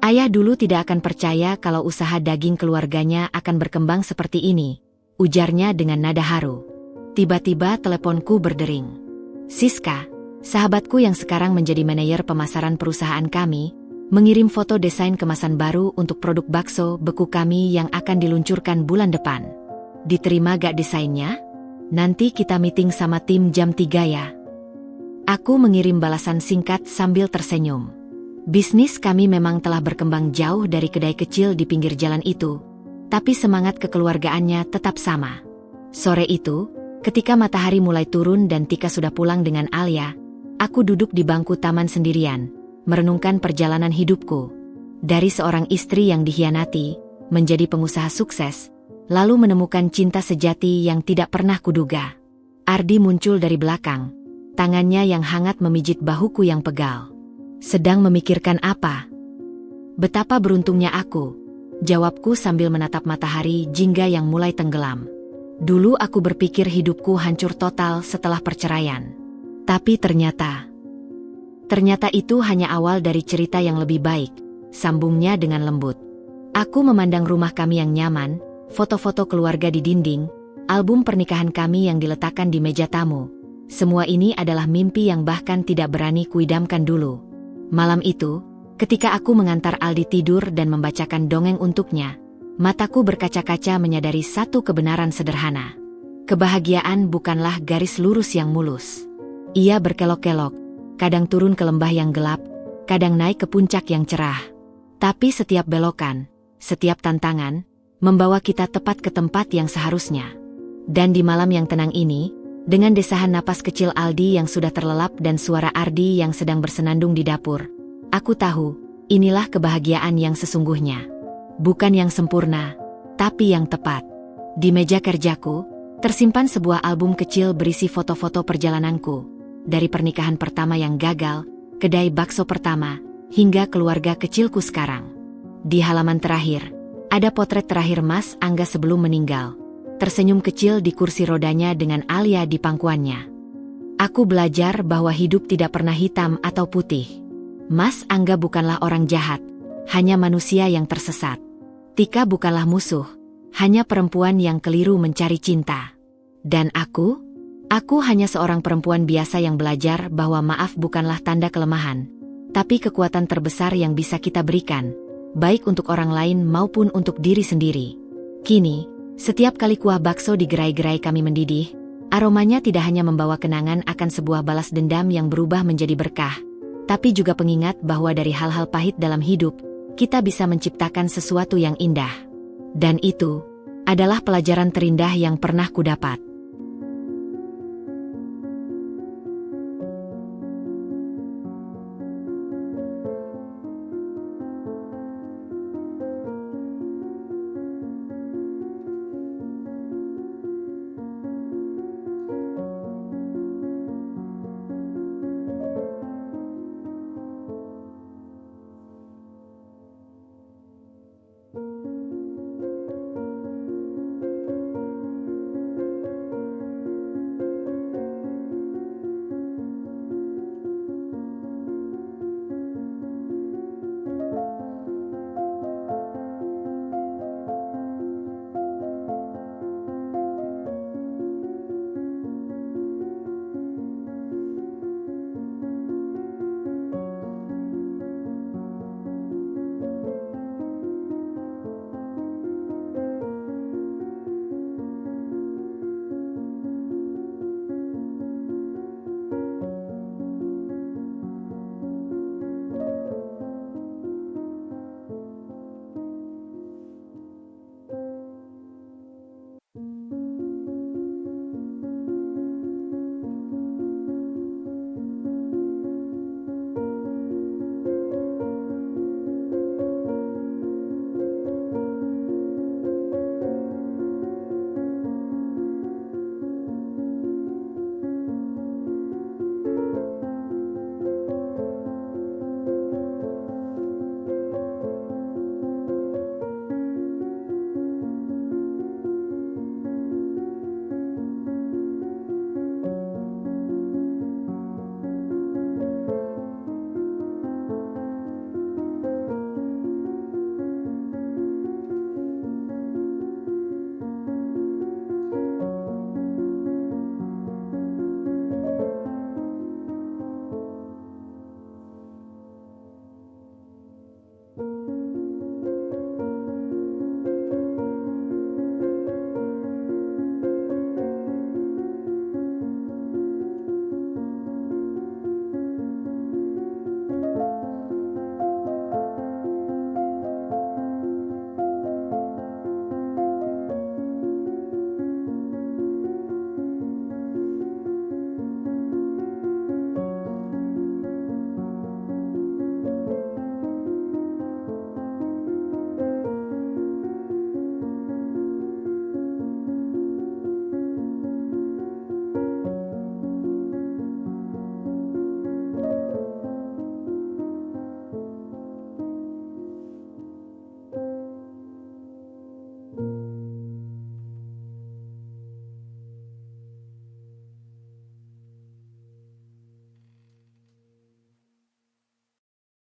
Speaker 1: Ayah dulu tidak akan percaya kalau usaha daging keluarganya akan berkembang seperti ini, ujarnya dengan nada haru. Tiba-tiba teleponku berdering. Siska, sahabatku yang sekarang menjadi manajer pemasaran perusahaan kami, mengirim foto desain kemasan baru untuk produk bakso beku kami yang akan diluncurkan bulan depan. Diterima gak desainnya? Nanti kita meeting sama tim jam 3 ya. Aku mengirim balasan singkat sambil tersenyum. Bisnis kami memang telah berkembang jauh dari kedai kecil di pinggir jalan itu, tapi semangat kekeluargaannya tetap sama. Sore itu, ketika matahari mulai turun dan Tika sudah pulang dengan Alia, aku duduk di bangku taman sendirian, merenungkan perjalanan hidupku. Dari seorang istri yang dikhianati, menjadi pengusaha sukses, lalu menemukan cinta sejati yang tidak pernah kuduga. Ardi muncul dari belakang, tangannya yang hangat memijit bahuku yang pegal. Sedang memikirkan apa? Betapa beruntungnya aku, jawabku sambil menatap matahari jingga yang mulai tenggelam. Dulu aku berpikir hidupku hancur total setelah perceraian. Tapi ternyata itu hanya awal dari cerita yang lebih baik, sambungnya dengan lembut. Aku memandang rumah kami yang nyaman, foto-foto keluarga di dinding, album pernikahan kami yang diletakkan di meja tamu. Semua ini adalah mimpi yang bahkan tidak berani kuidamkan dulu. Malam itu, ketika aku mengantar Aldi tidur dan membacakan dongeng untuknya, mataku berkaca-kaca menyadari satu kebenaran sederhana. Kebahagiaan bukanlah garis lurus yang mulus. Ia berkelok-kelok, kadang turun ke lembah yang gelap, kadang naik ke puncak yang cerah. Tapi setiap belokan, setiap tantangan, membawa kita tepat ke tempat yang seharusnya. Dan di malam yang tenang ini, dengan desahan napas kecil Aldi yang sudah terlelap dan suara Ardi yang sedang bersenandung di dapur, aku tahu, inilah kebahagiaan yang sesungguhnya. Bukan yang sempurna, tapi yang tepat. Di meja kerjaku, tersimpan sebuah album kecil berisi foto-foto perjalananku, dari pernikahan pertama yang gagal, kedai bakso pertama, hingga keluarga kecilku sekarang. Di halaman terakhir, ada potret terakhir Mas Angga sebelum meninggal, tersenyum kecil di kursi rodanya dengan Alia di pangkuannya. Aku belajar bahwa hidup tidak pernah hitam atau putih. Mas Angga bukanlah orang jahat, hanya manusia yang tersesat. Tika bukanlah musuh, hanya perempuan yang keliru mencari cinta. Dan aku hanya seorang perempuan biasa yang belajar bahwa maaf bukanlah tanda kelemahan, tapi kekuatan terbesar yang bisa kita berikan, baik untuk orang lain maupun untuk diri sendiri. Kini, setiap kali kuah bakso di gerai-gerai kami mendidih, aromanya tidak hanya membawa kenangan akan sebuah balas dendam yang berubah menjadi berkah, tapi juga pengingat bahwa dari hal-hal pahit dalam hidup, kita bisa menciptakan sesuatu yang indah. Dan itu adalah pelajaran terindah yang pernah kudapat.